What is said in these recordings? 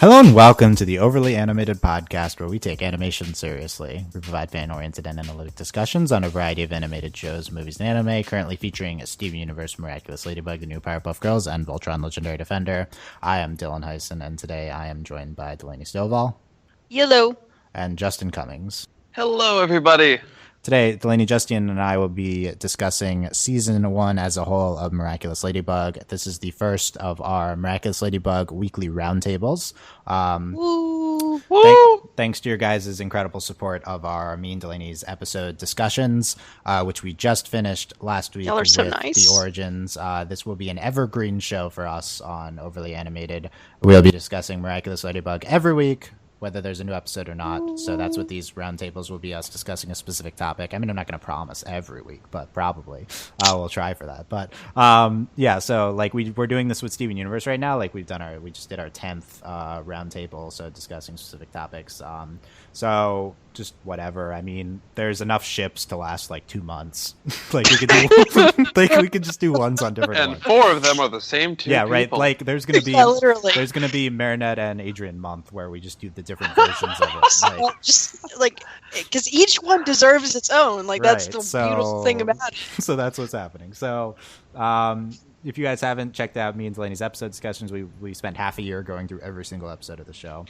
Hello and welcome to the Overly Animated Podcast, where we take animation seriously. We provide fan-oriented and analytic discussions on a variety of animated shows, movies, and anime, currently featuring Steven Universe, Miraculous Ladybug, The New Powerpuff Girls, and Voltron Legendary Defender. I am Dylan Hysen, and today I am joined by Delaney Stovall. Hello. And Justin Cummings. Hello, everybody. Today, Delaney, Justin, and I will be discussing Season 1 as a whole of Miraculous Ladybug. This is the first of our Miraculous Ladybug weekly roundtables. Thanks to your guys' incredible support of our me and Delaney's episode discussions, which we just finished last week with the Origins. This will be an evergreen show for us on Overly Animated. We'll be discussing Miraculous Ladybug every week, whether there's a new episode or not. So that's what these roundtables will be, us discussing a specific topic. I mean, I'm not going to promise every week, but probably we'll try for that. But yeah, so like we're doing this with Steven Universe right now. Like we just did our 10th roundtable, so discussing specific topics. So just whatever. I mean, there's enough ships to last like 2 months. Like we could do, like we could just do ones on different. And ones. 4 of them are the same two. Yeah, people. right. Like there's gonna be there's gonna be Marinette and Adrian month where we just do the different versions of it. Like, just like because each one deserves its own. Like that's right, the beautiful thing about it. So that's what's happening. So if you guys haven't checked out me and Delaney's episode discussions, we spent half a year going through every single episode of the show.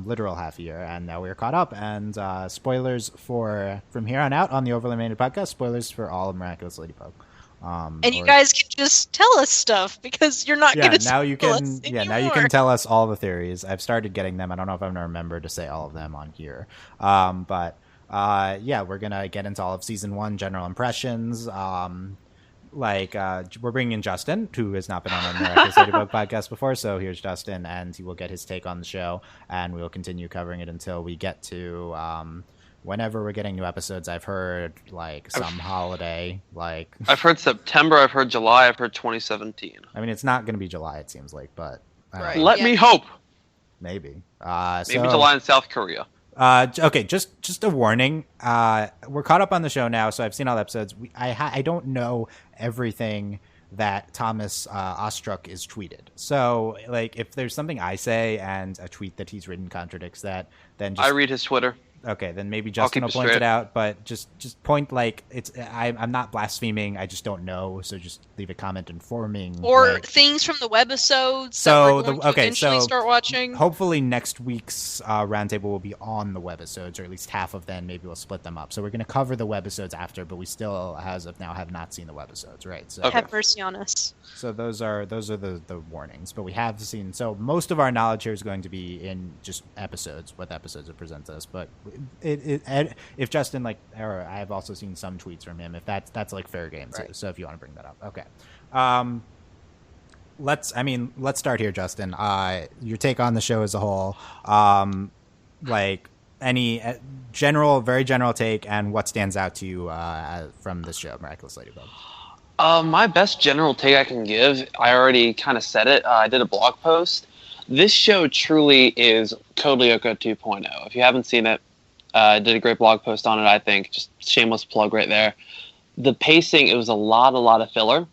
Literal half a year, and now we're caught up. And spoilers for from here on out on the Overly Animated Podcast. Spoilers for all of Miraculous Ladybug. And you guys can just tell us stuff because you're not going to now you can us now you anymore. can tell us all the theories. I've started getting them. I don't know if I'm gonna remember to say all of them on here. But yeah, we're gonna get into all of season 1 general impressions. We're bringing in Justin, who has not been on the Miraculous Ladybug podcast before. So here's Justin, and he will get his take on the show, and we'll continue covering it until we get to whenever we're getting new episodes. I've heard like some holiday, like I've heard September, I've heard July, I've heard 2017. I mean, it's not going to be July, it seems like, but Right. Let me hope. maybe. Maybe July in South Korea. Okay, just a warning. We're caught up on the show now, so I've seen all the episodes. I don't know everything that Thomas Ostruck is tweeted. So, like, if there's something I say and a tweet that he's written contradicts that, then just... I read his Twitter. Okay, then maybe Justin will point it out, but just point like it's. I'm not blaspheming. I just don't know, so just leave a comment informing. Or like, things from the webisodes so that we're going to eventually start watching. Hopefully next week's roundtable will be on the webisodes, or at least half of them. Maybe we'll split them up. So we're going to cover the webisodes after, but we still, as of now, have not seen the webisodes, right? So Have mercy on us. So those are the warnings, but we have seen. So most of our knowledge here is going to be in just episodes, what episodes it presents us, but. If Justin or I have also seen some tweets from him. If that's like fair game too. Right. So if you want to bring that up, okay. Let's start here, Justin. Your take on the show as a whole. Like any very general take, and what stands out to you from this show, Miraculous Ladybug. My best general take I can give, I already kind of said it. I did a blog post. This show truly is Code Lyoko 2.0. If you haven't seen it, I did a great blog post on it, I think. Just shameless plug right there. The pacing, it was a lot of filler,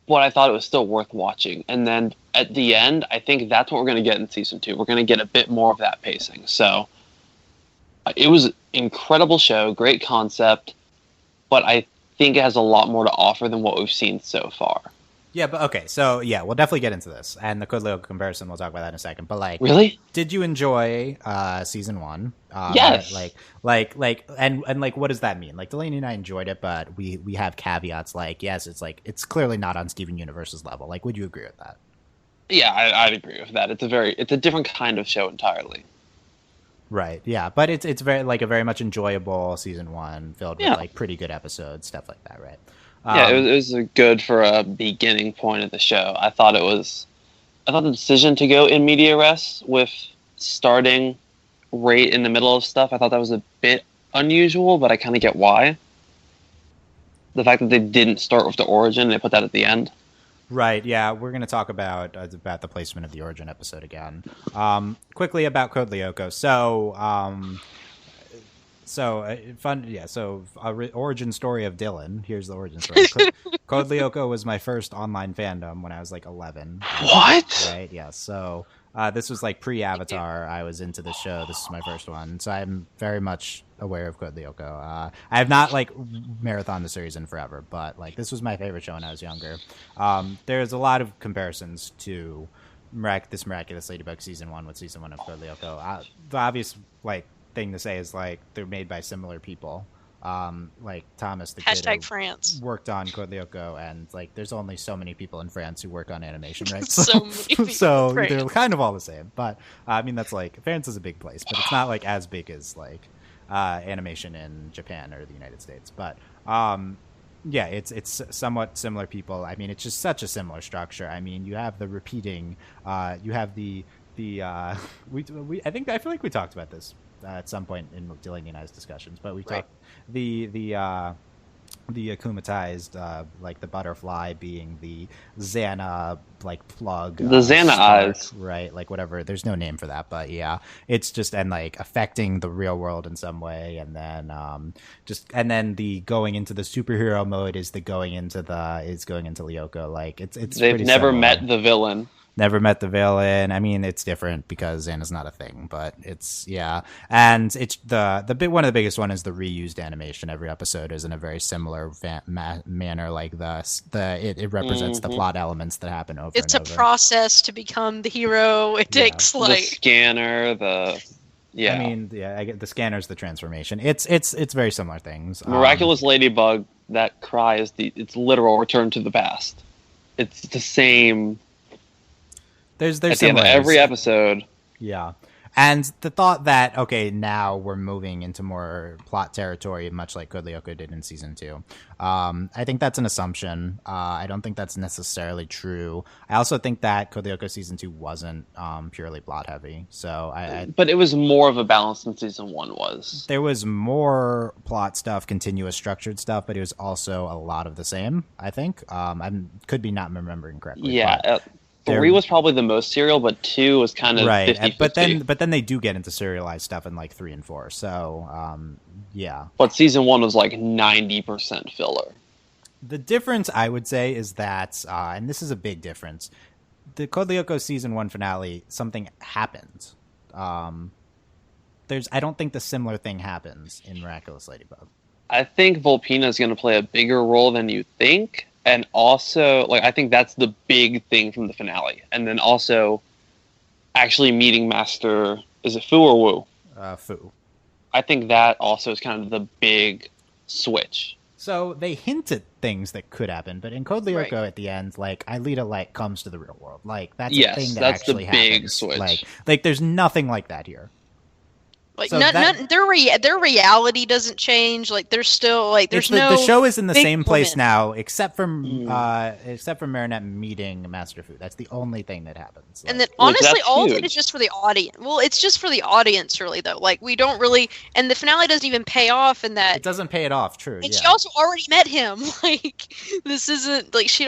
but I thought it was still worth watching. And then at the end, I think that's what we're going to get in Season 2. We're going to get a bit more of that pacing. So it was an incredible show, great concept, but I think it has a lot more to offer than what we've seen so far. Yeah, but okay, so yeah, we'll definitely get into this, and the Code Lyoko comparison. We'll talk about that in a second. But like, really, did you enjoy season 1? Yes. Like, what does that mean? Like, Delaney and I enjoyed it, but we have caveats. Like, yes, it's clearly not on Steven Universe's level. Like, would you agree with that? Yeah, I'd agree with that. It's a different kind of show entirely. Right. Yeah, but it's very like a very much enjoyable season 1 filled with like pretty good episodes, stuff like that, right? Yeah, it was good for a beginning point of the show. I thought the decision to go in media res with starting right in the middle of stuff, I thought that was a bit unusual, but I kind of get why. The fact that they didn't start with the origin and they put that at the end. Right, yeah, we're going to talk about the placement of the origin episode again. Quickly about Code Lyoko. Origin story of Dylan. Here's the origin story. Code Lyoko was my first online fandom when I was like 11. What? Right, yeah. So This was like pre-Avatar. I was into the show. This is my first one, so I'm very much aware of Code Lyoko. I have not like marathon the series in forever, but like this was my favorite show when I was younger. There's a lot of comparisons to this Miraculous Ladybug season 1 with season 1 of Code Lyoko. The obvious like thing to say is like they're made by similar people. Like Thomas the kid France worked on Code Lyoko, and like there's only so many people in France who work on animation, right? So many people so they're kind of all the same. But I mean, that's like France is a big place, but it's not like as big as like animation in Japan or the United States. But yeah, it's somewhat similar people. I mean, it's just such a similar structure. I mean, you have the repeating, you have the I feel like we talked about this at some point in Delaney and I's discussions, but we talked the akumatized like the butterfly being the Xana like plug, the Xana eyes, right? Like whatever. There's no name for that, but yeah, it's just and like affecting the real world in some way, and then and then the going into the superhero mode is going into Lyoko. Like it's they've never met the villain. Never met the villain. I mean, it's different because Xana's not a thing, but it's and it's one of the biggest one is the reused animation. Every episode is in a very similar manner. Like it represents the plot elements that happen over. It's a process to become the hero. It takes like the scanner. I mean, the scanner's the transformation. It's very similar things. Miraculous Ladybug. That cry is it's literal return to the past. It's the same. There's at the end of every episode. Yeah. And the thought that, okay, now we're moving into more plot territory, much like Code Lyoko did in season 2. I think that's an assumption. I don't think that's necessarily true. I also think that Code Lyoko season 2 wasn't purely plot heavy. So but it was more of a balance than season 1 was. There was more plot stuff, continuous structured stuff, but it was also a lot of the same, I think. I could be not remembering correctly. Yeah. 3 was probably the most serial, but 2 was kind of 50-50. But then they do get into serialized stuff in like 3 and 4. So yeah. But season 1 was like 90% filler. The difference I would say is that, and this is a big difference, the Code Lyoko season 1 finale, something happened. I don't think the similar thing happens in Miraculous Ladybug. I think Volpina is going to play a bigger role than you think. And also, like, I think that's the big thing from the finale. And then also, actually meeting Master, is it Fu or Wu? Fu. I think that also is kind of the big switch. So they hint at things that could happen, but in Code Lyoko at the end, like, Aelita, like, comes to the real world. Like, that's a thing that actually happens. Yes, that's the big switch. Like, there's nothing like that here. Like so their reality doesn't change. Like there's still like there's no. The show is in the same place now, except for Marinette meeting Master Fu. That's the only thing that happens. Like, and then honestly, all of it is just for the audience. Well, it's just for the audience, really, though. Like we don't really, and the finale doesn't even pay off in that. It doesn't pay it off. True. And she also already met him. Like this isn't like she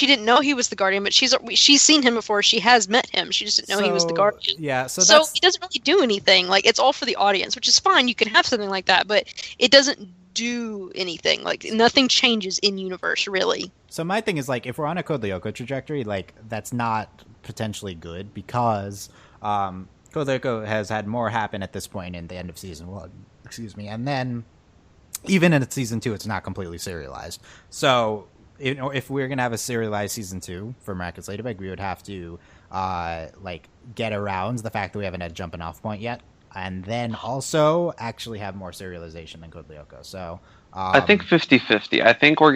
didn't know he was the Guardian, but she's seen him before. She has met him. She just didn't know he was the Guardian. Yeah. So he doesn't really do anything. Like it's all for the audience, which is fine. You can have something like that, but it doesn't do anything. Like nothing changes in universe, really. So my thing is like, if we're on a Code Lyoko trajectory, like that's not potentially good because Code Lyoko has had more happen at this point in the end of season 1. Excuse me, and then even in season 2, it's not completely serialized. So if we're gonna have a serialized season 2 for Miraculous Ladybug, we would have to like get around the fact that we haven't had a jumping off point yet. And then also actually have more serialization than Code Lyoko. So I think 50-50. I think we're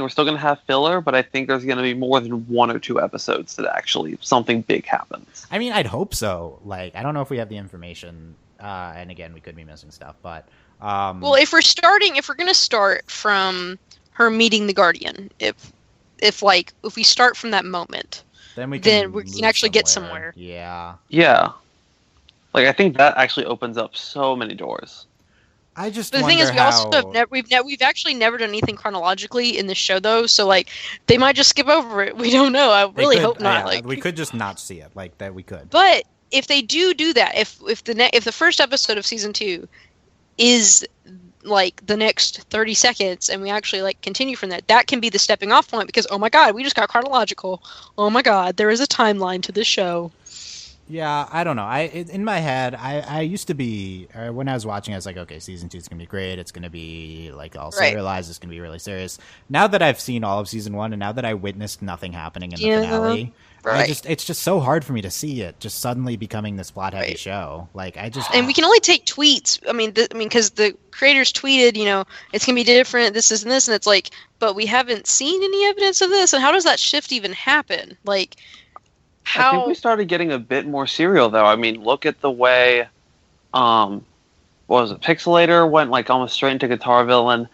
still going to have filler, but I think there's going to be more than 1 or 2 episodes that actually something big happens. I mean, I'd hope so. Like, I don't know if we have the information. And again, we could be missing stuff. But well, if we're going to start from her meeting the Guardian, if we start from that moment, then we can actually get somewhere. Yeah. Yeah. Like I think that actually opens up so many doors. I just. The thing is, we've actually never done anything chronologically in this show, though. So like, they might just skip over it. We don't know. I really hope not. Yeah, like we could just not see it. Like that, we could. But if they do that, if the first episode of season 2 is like the next 30 seconds and we actually like continue from that can be the stepping off point because, oh my god, we just got chronological. Oh my god, there is a timeline to this show. Yeah, I don't know. In my head, I used to be, when I was watching, I was like, okay, season 2 is going to be great. It's going to be like all serialized. It's going to be really serious. Now that I've seen all of season 1 and now that I witnessed nothing happening in the finale, it's just so hard for me to see it just suddenly becoming this plot heavy show. Like and we can only take tweets. I mean, because the creators tweeted, it's going to be different. This and this, and it's like, but we haven't seen any evidence of this. And how does that shift even happen? Like. I think we started getting a bit more serial, though. I mean, look at the way, what was it, Pixelator went like almost straight into Guitar Villain.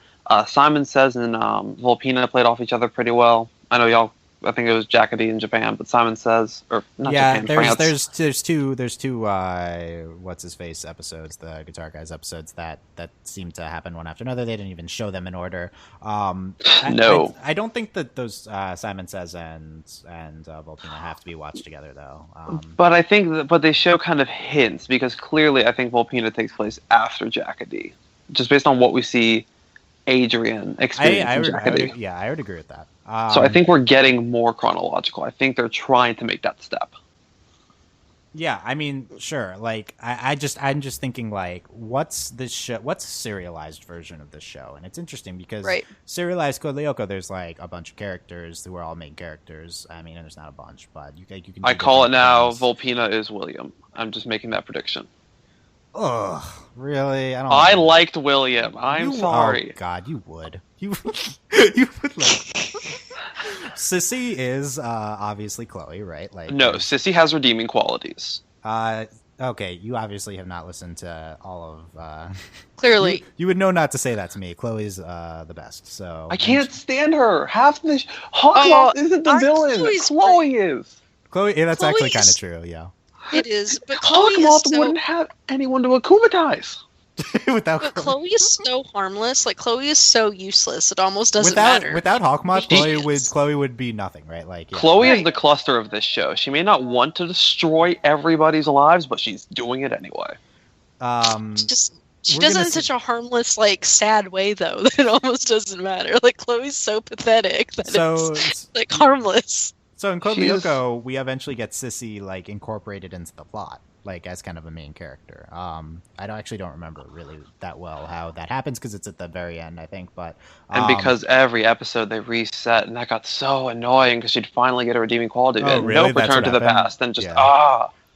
Simon Says and Volpina played off each other pretty well. I know y'all. I think it was Jackety in Japan, but Simon Says, or not Japan, France. There's two what's his face episodes, the Guitar Guys episodes that seem to happen one after another. They didn't even show them in order. No, I don't think that those Simon Says and Volpina have to be watched together though. But I think but they show kind of hints because clearly I think Volpina takes place after Jackety, just based on what we see. Adrian experience. I would agree with that. So I think we're getting more chronological. I think they're trying to make that step. Yeah, I mean, sure. Like, I'm just thinking, like, what's this show? What's a serialized version of this show? And it's interesting because serialized Code Lyoko, there's like a bunch of characters who are all main characters. I mean, and there's not a bunch, but you can. I call it now. Things. Volpina is William. I'm just making that prediction. Ugh, really? I liked William. I'm sorry. Oh God, you would. You would like. Sissy is obviously Chloe, right? Like no, Sissy has redeeming qualities. Okay, you obviously have not listened to all of. Clearly, you would know not to say that to me. Chloe's the best. So I can't stand her. Half the Hawkmoth isn't the villain. Chloe is. Chloe. Yeah, that's actually kind of true. Yeah. It is, but Chloe wouldn't have anyone to akumatize. Chloe is so harmless. Like Chloe is so useless. It almost doesn't matter. Without Hawkmoth, Chloe would be nothing, right? Like Chloe is the cluster of this show. She may not want to destroy everybody's lives, but she's doing it anyway. She does it in such a harmless, like, sad way, though, that it almost doesn't matter. Like Chloe's so pathetic that it's like harmless. So in Code Lyoko, we eventually get Sissy like incorporated into the plot, like as kind of a main character. I don't remember really that well how that happens because it's at the very end, I think. But and because every episode they reset, and that got so annoying because she'd finally get a redeeming quality. And really? Nope, return to the past, and just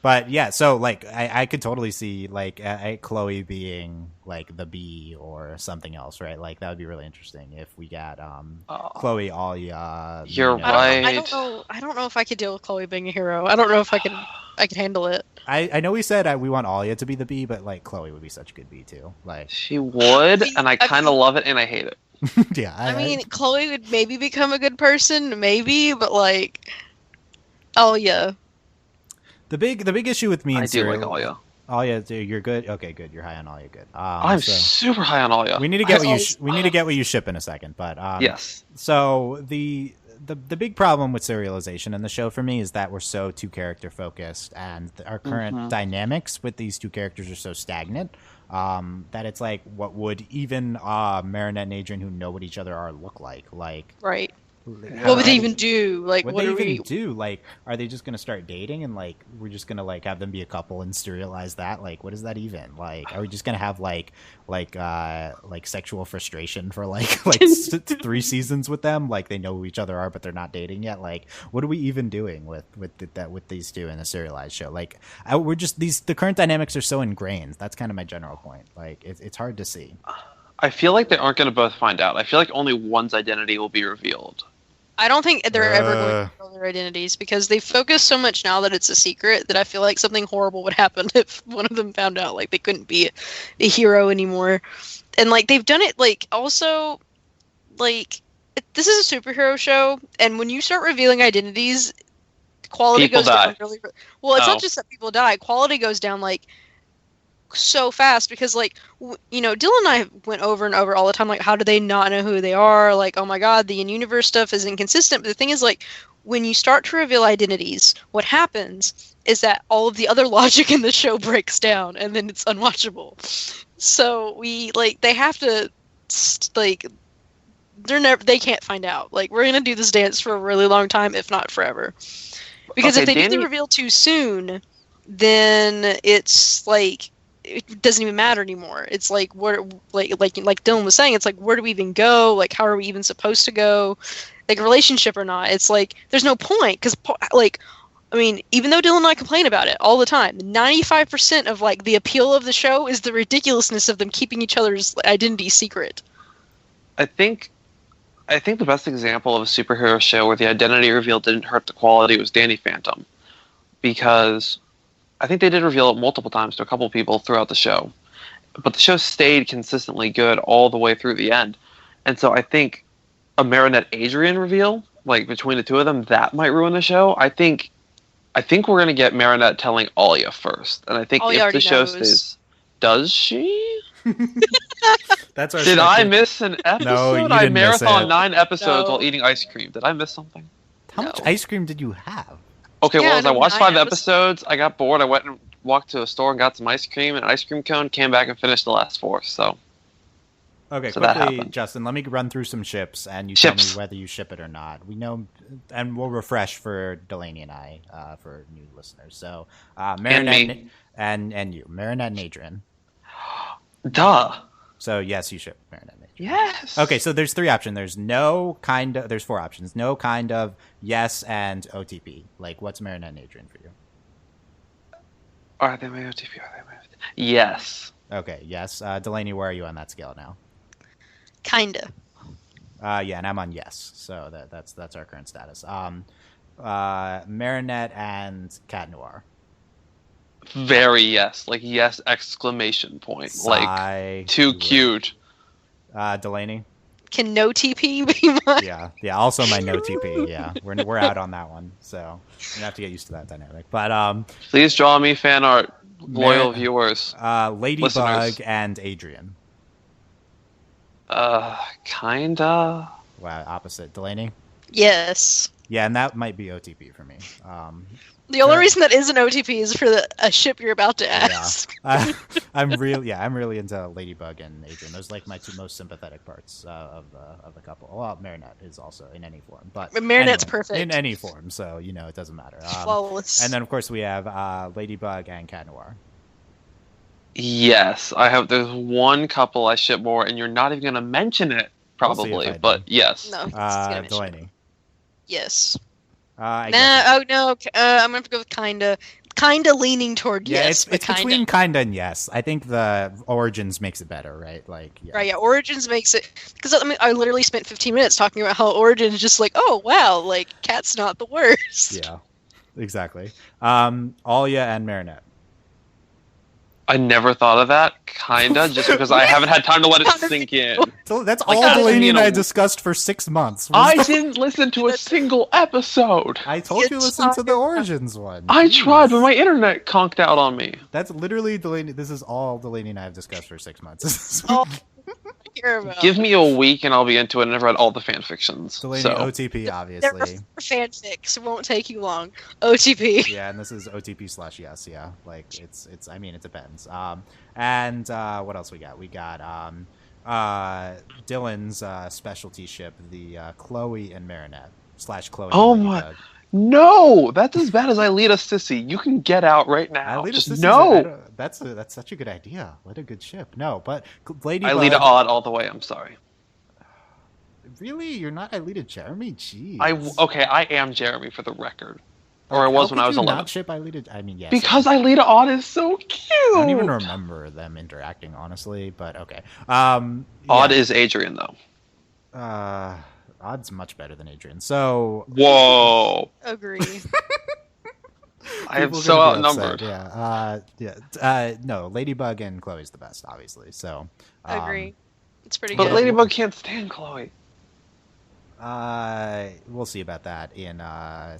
But yeah, so like I could totally see like Chloe being like the bee or something else, right? Like that would be really interesting if we got Chloe Alia. You're right. I don't know if I could deal with Chloe being a hero. I don't know if I could handle it. I know we said we want Alia to be the bee, but like Chloe would be such a good bee too. Like she would, and I kind of love it and I hate it. Yeah, I mean Chloe would maybe become a good person, maybe, but like Alia. The big issue with me and do like Alia. Alia, you're good. Okay, good. You're high on Alia. Good. I'm super high on Alia. We need to get what you ship in a second, but yes. So the big problem with serialization in the show for me is that we're so two character focused, and our current dynamics with these two characters are so stagnant that it's like, what would even Marinette and Adrian, who know what each other are, look like? Like right. What would they even do? Like, what do they even do? Like, are they just gonna start dating and like we're just gonna like have them be a couple and serialize that? Like, what is that even? Like, are we just gonna have like sexual frustration for like 3 seasons with them? Like, they know who each other are, but they're not dating yet. Like, what are we even doing with these two in a serialized show? Like, we're just the current dynamics are so ingrained. That's kind of my general point. Like, it's hard to see. I feel like they aren't going to both find out. I feel like only one's identity will be revealed. I don't think they're ever going to reveal their identities because they focus so much now that it's a secret that I feel like something horrible would happen if one of them found out. Like, they couldn't be a hero anymore. And, like, they've done it, like, also, like, this is a superhero show, and when you start revealing identities, quality goes down really... Well, it's not just that people die. Quality goes down, like, so fast because, like, Dylan and I went over and over all the time, like, how do they not know who they are? Like, oh my god, the in-universe stuff is inconsistent. But the thing is, like, when you start to reveal identities, what happens is that all of the other logic in the show breaks down, and then it's unwatchable. So they have to, they can't find out. Like, we're gonna do this dance for a really long time, if not forever. Because if they do the reveal too soon, then it's like it doesn't even matter anymore. It's like like Dylan was saying, it's like, where do we even go? Like, how are we even supposed to go? Like, a relationship or not? It's like there's no point because even though Dylan and I complain about it all the time, 95% of the appeal of the show is the ridiculousness of them keeping each other's identity secret. I think the best example of a superhero show where the identity reveal didn't hurt the quality was Danny Phantom, because I think they did reveal it multiple times to a couple people throughout the show, but the show stayed consistently good all the way through the end. And so I think a Marinette Adrian reveal, between the two of them, that might ruin the show. I think we're going to get Marinette telling Alia first, and I think if the show stays... Does she? That's our Did I miss an episode? No, you I didn't miss marathon it. 9 episodes while eating ice cream. Did I miss something? How much ice cream did you have? Okay, I watched 5 episodes. I got bored. I went and walked to a store and got some ice cream and an ice cream cone. Came back and finished the last 4. So. Okay, so quickly, Justin. Let me run through some ships, and you tell me whether you ship it or not. We know, and we'll refresh for Delaney and I for new listeners. So, Marinette and you, Marinette and Adrian. Duh. So yes, you ship Marinette and Adrian. Yes. Okay, so there's 3 options. There's there's 4 options. No, kind of, yes, and OTP. What's Marinette and Adrian for you? Are they my OTP? Yes. Okay, yes. Delaney, where are you on that scale now? Kinda. Yeah, and I'm on yes. So that's our current status. Marinette and Cat Noir. Very yes. Yes, exclamation point. Too cute. Delaney? Can no TP be mine? Yeah. Also my no TP. Yeah, we're out on that one. So we're gonna have to get used to that dynamic. But please draw me fan art, loyal viewers. Ladybug listeners. and Adrian. Kinda. Wow, opposite. Delaney? Yes. Yeah, and that might be OTP for me. The only reason that is an OTP is for a ship you're about to ask. Yeah. I'm really into Ladybug and Adrian. Those are my 2 most sympathetic parts of the couple. Well, Marinette is also in any form, but Marinette's perfect in any form, so it doesn't matter. Flawless. And then of course we have Ladybug and Cat Noir. Yes, there's one couple I ship more, and you're not even gonna mention it probably, but yes. No. Delaney. Yes. I'm gonna have to go with kinda leaning toward yes. It's between kinda and yes. I think the Origins makes it better, right? Right, yeah. Origins makes it, because I literally spent 15 minutes talking about how Origins is just oh wow, Cat's not the worst. Yeah, exactly. Alia and Marinette. I never thought of that, kinda, just because I haven't had time to let it sink in. So that's all Delaney and I discussed for 6 months. I didn't listen to a single episode. I told you to listen to the Origins one. I tried, but my internet conked out on me. That's literally Delaney. This is all Delaney and I have discussed for 6 months. Give me a week and I'll be into it, and I've read all the fan fictions. Delaney, OTP, obviously. They're fanfics. It won't take you long. OTP. Yeah, and this is OTP/yes, yeah. It depends. And what else we got? We got Dylan's specialty ship, the Chloe and Marinette / Chloe. Oh my. No, that's as bad as Aelita Sissy. You can get out right now. No. That's such a good idea. What a good ship. No, but Ladybug. Aelita Odd all the way. I'm sorry. Really, you're not Aelita Jeremy? Jeez. I am Jeremy for the record, or I was when I was 11. Not ship Aelita? I mean, yes. Because Aelita Odd is so cute. I don't even remember them interacting, honestly. But okay. Odd is Adrian though. Odd's much better than Adrian. So whoa, agree. I am so outnumbered. No, Ladybug and Chloe's the best, obviously. So agree. It's pretty good. But Ladybug can't stand Chloe. We'll see about that in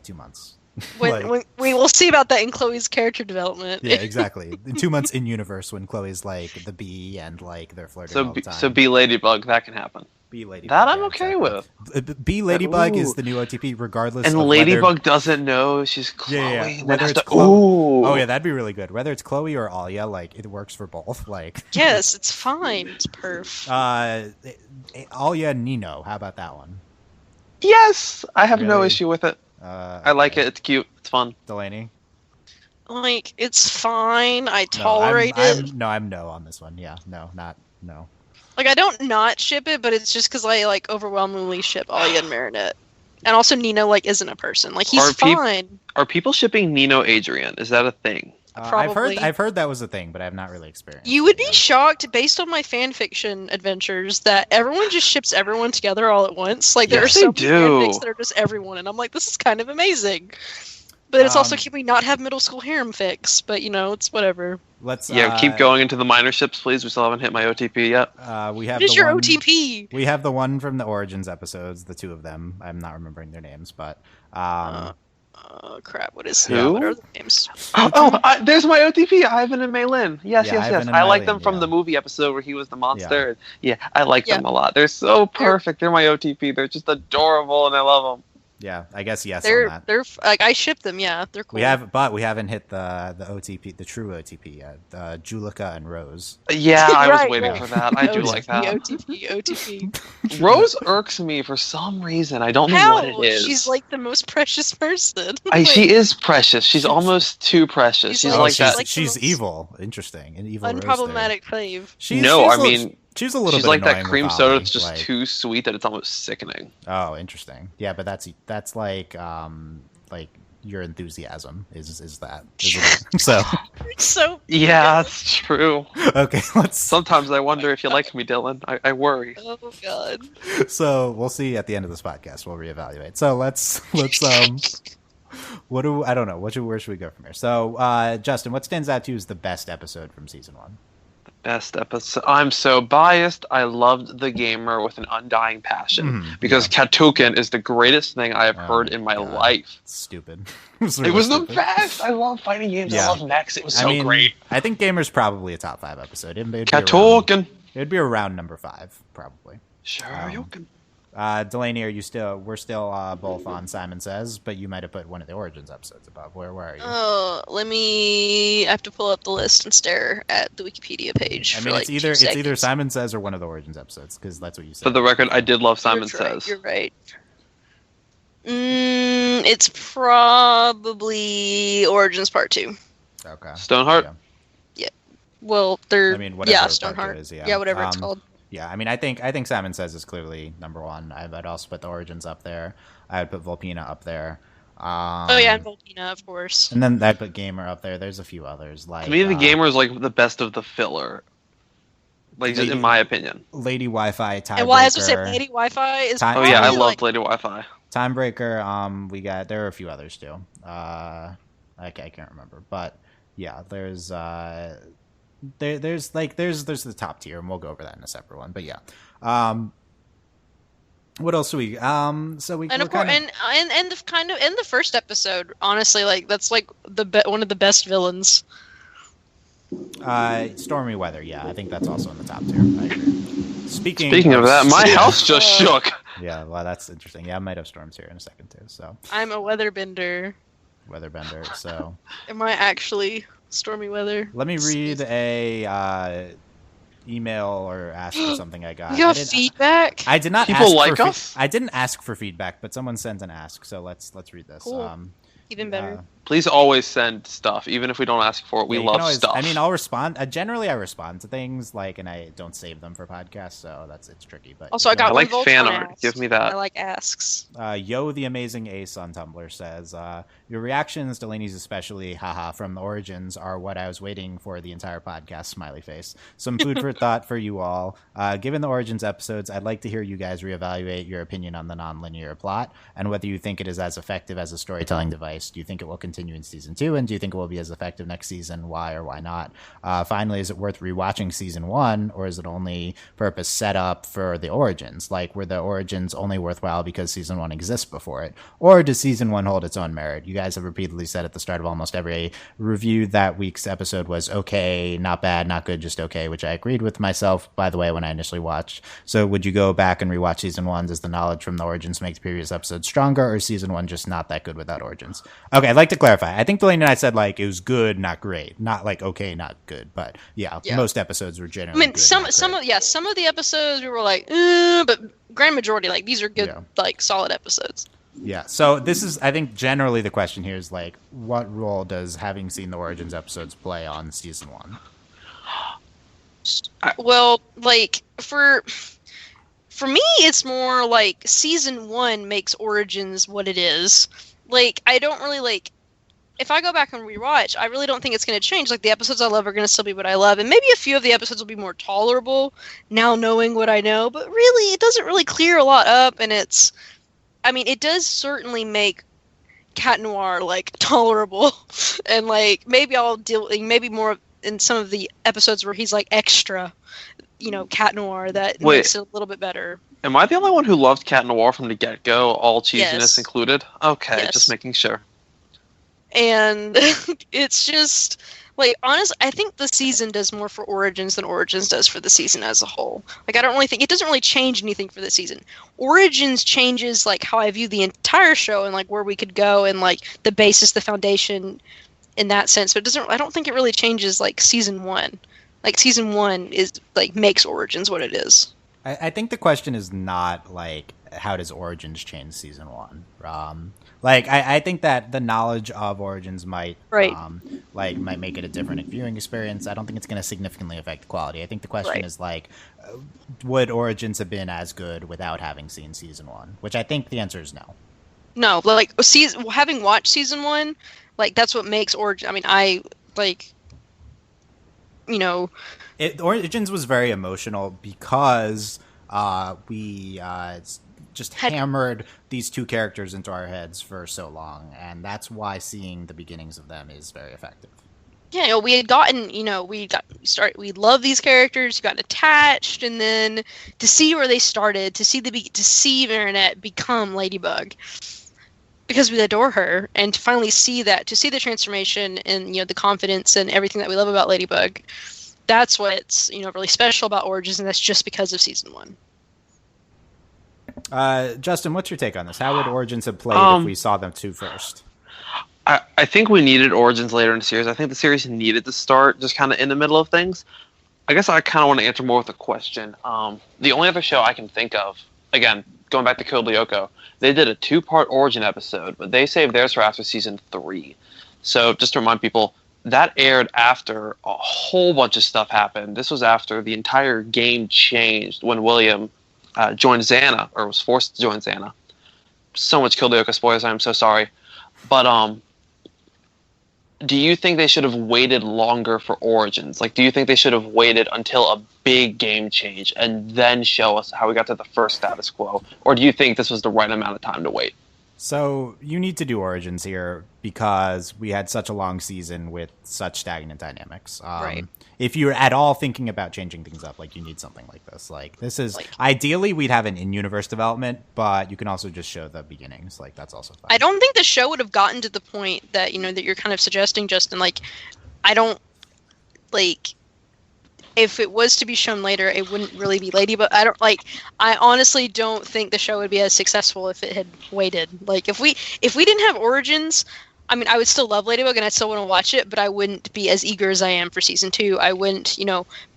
2 months. When we will see about that in Chloe's character development. Yeah, exactly. In 2 months in universe, when Chloe's the bee and they're flirting all the time. So be Ladybug, that can happen. B Ladybug. That I'm okay with. B Ladybug is the new OTP, regardless. And of Ladybug doesn't know she's Chloe. Yeah. Whether it's Chloe. Oh yeah, that'd be really good. Whether it's Chloe or Alia, like it works for both. Like yes, it's fine. It's perf. Alia and Nino. How about that one? Yes, I have no issue with it. I like it. It's cute. It's fun. Delaney. Like it's fine. I tolerate it. I'm no on this one. Yeah, no. Like I don't not ship it, but it's just because I like overwhelmingly ship Alia and Marinette, and also Nino like isn't a person. Like he's fine. Are people shipping Nino Adrian? Is that a thing? Probably. I've heard that was a thing, but I have not really experienced. You would be shocked, based on my fan fiction adventures, that everyone just ships everyone together all at once. Like there are so many fanfics that are just everyone, and I'm like, this is kind of amazing. But it's also, can we not have middle school harem fics? But it's whatever. Let's keep going into the minor ships, please. We still haven't hit my OTP yet. We have. What is your OTP? We have the one from the Origins episodes, the two of them. I'm not remembering their names, but. Crap! What is who? What are the names? There's my OTP. Ivan and Maylin. Yes. I like them from the movie episode where he was the monster. Yeah, I like them a lot. They're so perfect. They're my OTP. They're just adorable, and I love them. Yeah, I guess yes. They're like I ship them. Yeah, they're cool. We haven't hit the OTP, the true OTP yet. Julika and Rose. Yeah, I was waiting for that. I do like that. OTP. Rose irks me for some reason. I don't know what it is. She's like the most precious person. She is precious. She's almost too precious. She's like that. She's evil. Interesting. An evil unproblematic fave. She's a little bit like that annoying cream soda that's just too sweet that it's almost sickening. Oh, interesting. Yeah, but that's like your enthusiasm is that. So yeah, that's true. Okay, Sometimes I wonder if you like me, Dylan. I worry. Oh God. So we'll see at the end of this podcast. We'll reevaluate. So let's I don't know. Where should we go from here? So Justin, what stands out to you as the best episode from season 1? Best episode. I'm so biased. I loved The Gamer with an undying passion because Katukin is the greatest thing I have heard in my life. Stupid. It was the best. I love fighting games. I love mechs. It was so great. I think Gamer's probably a top 5 episode. Katukin. It'd be around number 5, probably. Sure, you can. Delaney, we're still both on Simon Says, but you might have put one of the Origins episodes above. Where are you? I have to pull up the list and stare at the Wikipedia page. I mean, it's either Simon Says or one of the Origins episodes, because that's what you said. For the record, I did love Simon Says. You're right. It's probably Origins Part 2. Okay. Stoneheart? Yeah. Well, they're... whatever Stoneheart. Is, yeah, whatever it's called. Yeah, I mean, I think Simon Says is clearly number 1. I'd also put the Origins up there. I would put Volpina up there. And Volpina, of course. And then I'd put Gamer up there. There's a few others. Like to me, the Gamer is like the best of the filler. Like, just in my opinion. Lady Wi-Fi, Tiebreaker. And why I say Lady Wi-Fi is I loved Lady Wi-Fi. Timebreaker. There are a few others too. I can't remember, but yeah, there's the top tier, and we'll go over that in a separate one. But yeah, what else do we? So we and of course, and the first episode, honestly, like that's like one of the best villains. Stormy Weather, yeah, I think that's also in the top tier. I agree. Speaking of that, my house just shook. Yeah, well, that's interesting. Yeah, I might have storms here in a second too. So I'm a weatherbender. So am I actually stormy weather? Let me read a email or ask for something I got. You got feedback? I did not. People like us. I didn't ask for feedback, but someone sent an ask. So let's read this. Cool. Even better. Please always send stuff, even if we don't ask for it. We love stuff. I mean, I'll respond. Generally, I respond to things and I don't save them for podcasts, so it's tricky. But also, I like fan art. Give me that. I like asks. Yo, the Amazing Ace on Tumblr says, your reactions, Delaney's especially, haha, from the Origins are what I was waiting for the entire podcast. Smiley face. Some food for thought for you all. Given the Origins episodes, I'd like to hear you guys reevaluate your opinion on the non-linear plot and whether you think it is as effective as a storytelling device. Do you think it will continue continue in season 2? And do you think it will be as effective next season? Why or why not? Finally, is it worth rewatching season 1, or is it only purpose set up for the origins? Like, were the origins only worthwhile because season 1 exists before it? Or does season 1 hold its own merit? You guys have repeatedly said at the start of almost every review that week's episode was okay, not bad, not good, just okay, which I agreed with myself, by the way, when I initially watched. So would you go back and rewatch season 1? Does the knowledge from the origins make the previous episodes stronger, or is season 1 just not that good without origins? Okay, I'd like to clarify. I think Delaney and I said, like, it was good, not great. Not like okay, not good. But yeah. Most episodes were generally good, some of the episodes we were like, but grand majority, like, these are good, like, solid episodes. Yeah, so this is, I think, generally the question here is, like, what role does having seen the Origins episodes play on season 1? Well, like, for me, it's more like season 1 makes Origins what it is. Like, I don't really, like, if I go back and rewatch, I really don't think it's going to change. Like, the episodes I love are going to still be what I love, and maybe a few of the episodes will be more tolerable now knowing what I know, but really, it doesn't really clear a lot up, and it's, I mean, it does certainly make Cat Noir, like, tolerable, and, like, maybe I'll deal, maybe more in some of the episodes where he's, like, extra, you know, Cat Noir, that makes it a little bit better. Am I the only one who loved Cat Noir from the get-go, all cheesiness included? Okay, just making sure. And it's just, like, honestly, I think the season does more for Origins than Origins does for the season as a whole. Like, I don't really think, it doesn't really change anything for the season. Origins changes, like, how I view the entire show and, like, where we could go and, like, the basis, the foundation in that sense. But I don't think it really changes, like, season 1. Like, season 1 is, like, makes Origins what it is. I think the question is not, like, how does Origins change season 1? Like, I think that the knowledge of Origins might make it a different viewing experience. I don't think it's going to significantly affect the quality. I think the question is, like, would Origins have been as good without having seen season 1? Which I think the answer is no. No, like, having watched season 1, like, that's what makes Origins. I mean, Origins was very emotional because we just hammered these two characters into our heads for so long, and that's why seeing the beginnings of them is very effective. Yeah, we had gotten, we love these characters, got attached, and then to see where they started, to see Marinette become Ladybug, because we adore her, and to finally see that, to see the transformation and, the confidence and everything that we love about Ladybug, that's what's, really special about Origins, and that's just because of season 1. Justin, what's your take on this? How would Origins have played if we saw them two first? I think we needed Origins later in the series. I think the series needed to start just kind of in the middle of things. I guess I kind of want to answer more with a question. The only other show I can think of, again, going back to Code Lyoko, they did a 2-part Origin episode, but they saved theirs for after season 3. So just to remind people, that aired after a whole bunch of stuff happened. This was after the entire game changed when William joined Xana, or was forced to join Xana. So much Code Lyoko spoilers, I'm so sorry. But do you think they should have waited longer for Origins? Like, do you think they should have waited until a big game change and then show us how we got to the first status quo? Or do you think this was the right amount of time to wait? So you need to do Origins here because we had such a long season with such stagnant dynamics. Right. If you're at all thinking about changing things up, like, you need something like this. Like, this is ideally we'd have an in-universe development, but you can also just show the beginnings. Like, that's also fine. I don't think the show would have gotten to the point that that you're kind of suggesting, Justin. Like, I don't if it was to be shown later, it wouldn't really be Ladybug. I honestly don't think the show would be as successful if it had waited. Like, if we didn't have Origins, I mean, I would still love Ladybug and I still want to watch it, but I wouldn't be as eager as I am for season 2. I wouldn't,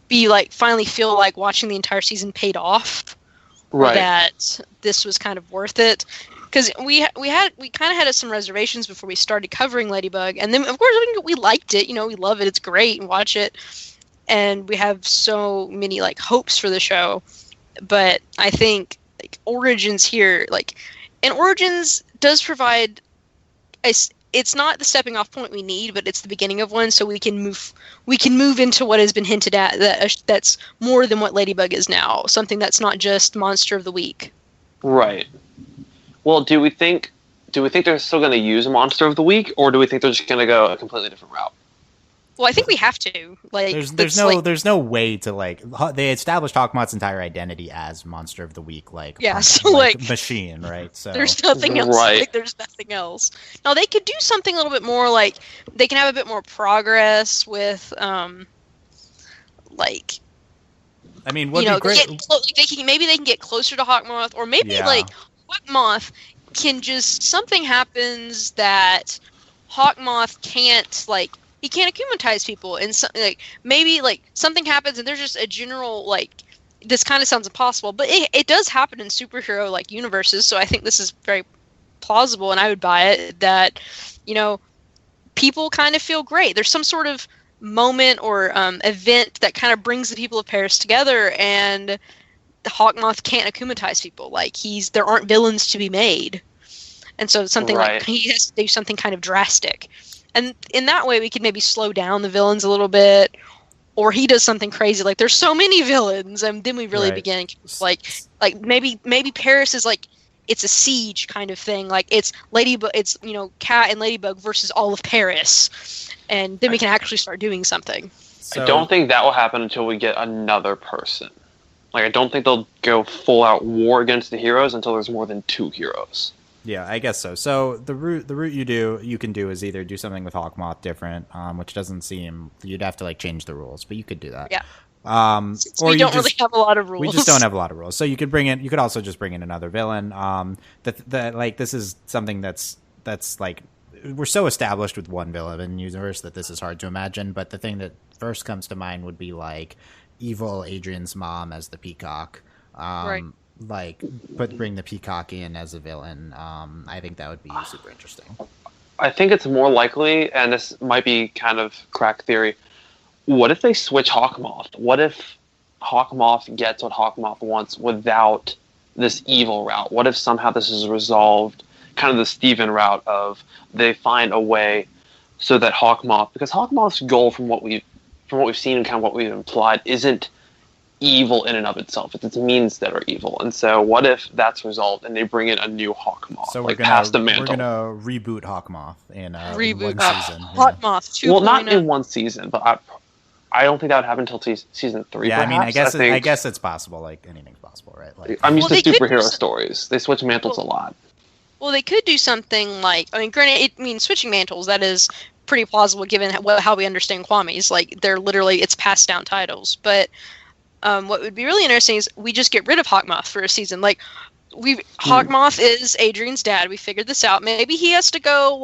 be like, finally feel like watching the entire season paid off. Right. Or that this was kind of worth it. Because we kind of had some reservations before we started covering Ladybug, and then of course we liked it. We love it. It's great and watch it. And we have so many hopes for the show, but I think Origins here, and Origins does provide it's not the stepping off point we need, but it's the beginning of one, so we can move into what has been hinted at that's more than what Ladybug is now, something that's not just Monster of the Week. Right. Well, do we think do we think they're still going to use Monster of the Week, or do we think they're just going to go a completely different route? Well, I think we have to. Like, there's no way to like. They established Hawkmoth's entire identity as Monster of the Week, like machine, right? So there's nothing else. Right. Like, there's nothing else. Now they could do something a little bit more. Like they can have a bit more progress with, like. I mean, would be great. Maybe they can get closer to Hawkmoth, or maybe like Hawkmoth can just something happens that Hawkmoth can't like. He can't akumatize people, and maybe something happens, and there's just a general like. This kind of sounds impossible, but it does happen in superhero like universes. So I think this is very plausible, and I would buy it. That people kind of feel great. There's some sort of moment or event that kind of brings the people of Paris together, and Hawkmoth can't akumatize people. Like there aren't villains to be made, and so something like he has to do something kind of drastic. And in that way, we could maybe slow down the villains a little bit, or he does something crazy. Like there's so many villains, and then we really begin like maybe Paris is like it's a siege kind of thing. Like it's Ladybug, it's Cat and Ladybug versus all of Paris, and then we can actually start doing something. I don't think that will happen until we get another person. Like I don't think they'll go full out war against the heroes until there's more than 2 heroes. Yeah, I guess so. So the route you can do is either do something with Hawkmoth different, which doesn't seem you'd have to like change the rules, but you could do that. Yeah. Or we don't really have a lot of rules. We just don't have a lot of rules. So you could also just bring in another villain. This is something that's like we're so established with one villain in the universe that this is hard to imagine. But the thing that first comes to mind would be like evil Adrian's mom as the Peacock. Right. Bring the Peacock in as a villain. I think that would be super interesting. I think it's more likely, and this might be kind of crack theory, what if they switch Hawkmoth? What if Hawkmoth gets what Hawkmoth wants without this evil route? What if somehow this is resolved, kind of the Steven route of they find a way so that Hawkmoth, because Hawkmoth's goal from what we've seen and kind of what we've implied isn't evil in and of itself. It's its means that are evil. And so what if that's resolved and they bring in a new Hawkmoth? So we're gonna reboot Hawkmoth in one season. Hawkmoth 2.0. Well, not in one season, but I don't think that would happen until season 3. Yeah, perhaps. I guess it's possible. Like anything's possible, right? Like I'm used to superhero stories. They switch mantles a lot. Well, they could do something like granted, switching mantles, that is pretty plausible given how we understand Kwamis. Like they're literally it's passed down titles, but. What would be really interesting is we just get rid of Hawkmoth for a season. Like, Hawkmoth is Adrian's dad. We figured this out. Maybe he has to go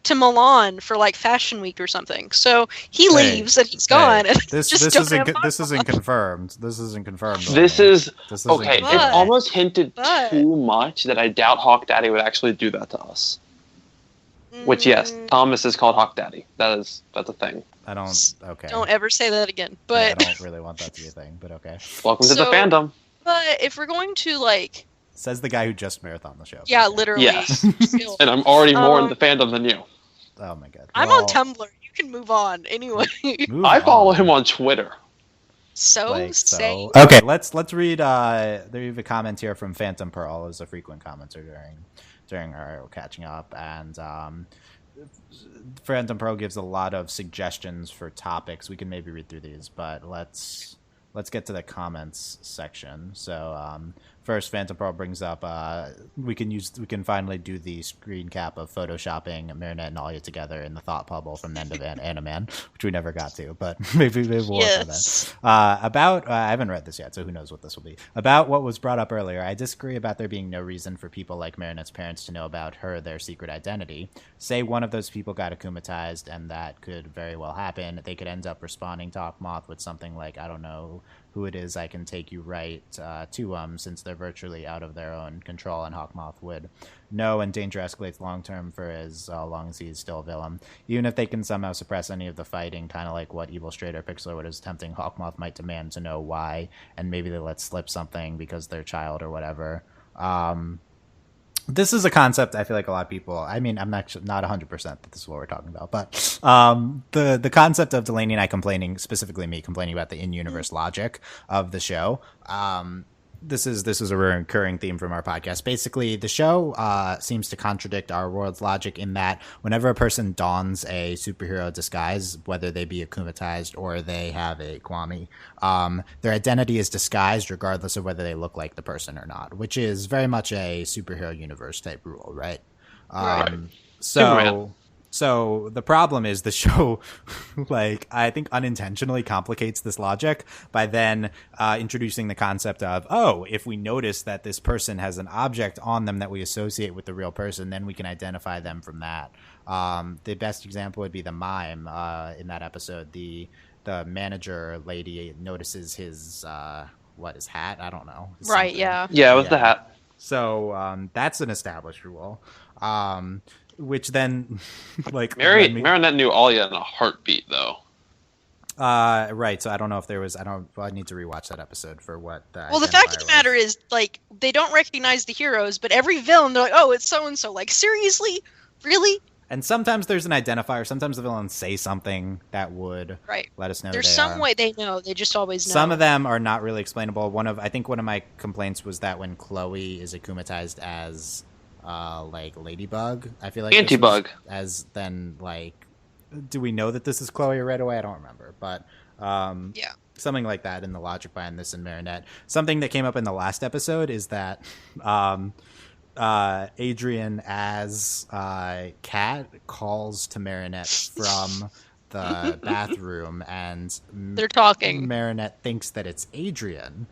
to Milan for Fashion Week or something. So he leaves and he's gone. And this isn't confirmed. This isn't confirmed. This is okay. It almost hinted too much that I doubt Hawk Daddy would actually do that to us. Which yes, Thomas is called Hawk Daddy. That's a thing. Don't ever say that again. But I don't really want that to be a thing, but okay. Welcome to the fandom. But if we're going to says the guy who just marathoned the show. Yeah, literally. Yes. And I'm already more in the fandom than you. Oh my god. I'm on Tumblr. You can move on anyway. I follow him on Twitter. Okay, let's read there's a comment here from Phantom Pearl, who's a frequent commenter during our catching up, and Phantom Pearl gives a lot of suggestions for topics. We can maybe read through these, but let's get to the comments section. So first, Phantom Pearl brings up we can finally do the screen cap of photoshopping Marinette and Alia together in the thought bubble from the end of Animan, which we never got to, but maybe we'll work on that. I haven't read this yet, so who knows what this will be. About what was brought up earlier, I disagree about there being no reason for people like Marinette's parents to know about their secret identity. Say one of those people got akumatized, and that could very well happen. They could end up responding to Hawkmoth with something like, I don't know who it is, I can take you right to since they're virtually out of their own control, and Hawkmoth would know, and danger escalates long term for as long as he's still a villain. Even if they can somehow suppress any of the fighting, kind of like what Evil Straight or Pixel was attempting, Hawkmoth might demand to know why, and maybe they let slip something because they're child or whatever. This is a concept I feel like a lot of people, I'm actually not 100% that this is what we're talking about, but the concept of Delaney and I specifically me complaining about the in-universe logic of the show, this is a recurring theme from our podcast. Basically, the show seems to contradict our world's logic in that whenever a person dons a superhero disguise, whether they be akumatized or they have a kwami, their identity is disguised regardless of whether they look like the person or not, which is very much a superhero universe type rule, right? So the problem is the show, like, I think unintentionally complicates this logic by then introducing the concept of, oh, if we notice that this person has an object on them that we associate with the real person, then we can identify them from that. The best example would be the mime in that episode. The manager lady notices his hat? I don't know. Right, yeah. Yeah, it was the hat. So that's an established rule. Which then, like, Marinette knew Alia in a heartbeat, though. Right. So I don't know if there was. I need to rewatch that episode for what. Well, the fact of the matter is, like, they don't recognize the heroes, but every villain, they're like, "Oh, it's so and so." Like, seriously, really? And sometimes there's an identifier. Sometimes the villains say something that would let us know. There's some way they know. They just always know. Some of them are not really explainable. I think one of my complaints was that when Chloe is akumatized as like Ladybug, I feel like Antibug, as then, like, do we know that this is Chloe right away? I don't remember, but yeah, something like that in the logic behind this in Marinette. Something that came up in the last episode is that Adrian as Cat calls to Marinette from the bathroom, and they're talking. Marinette thinks that it's Adrian,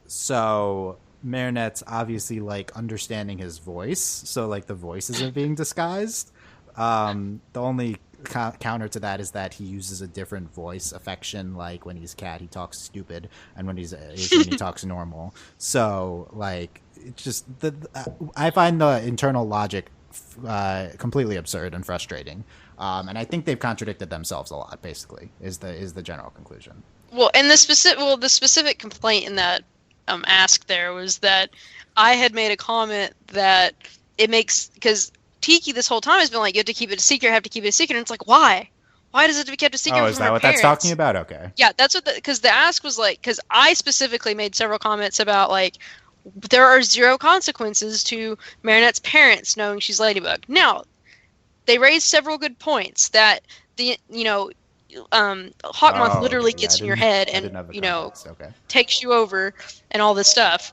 so Marinette's obviously, like, understanding his voice, so, like, the voice isn't being disguised. The only counter to that is that he uses a different voice affection. Like, when he's Cat, he talks stupid, and when he's Adrian, he talks normal. So, like, it's just I find the internal logic completely absurd and frustrating, and I think they've contradicted themselves a lot. Basically, is the general conclusion. Well, and the specific complaint in that ask there was that I had made a comment that it makes, because Tiki this whole time has been like, you have to keep it a secret, and it's like, why does it have to be kept a secret from is that her what parents? That's talking about? Okay, yeah, that's what because the ask was like, because I specifically made several comments about, like, there are zero consequences to Marinette's parents knowing she's Ladybug. Now they raised several good points that Hawkmoth literally gets in your head and takes you over and all this stuff.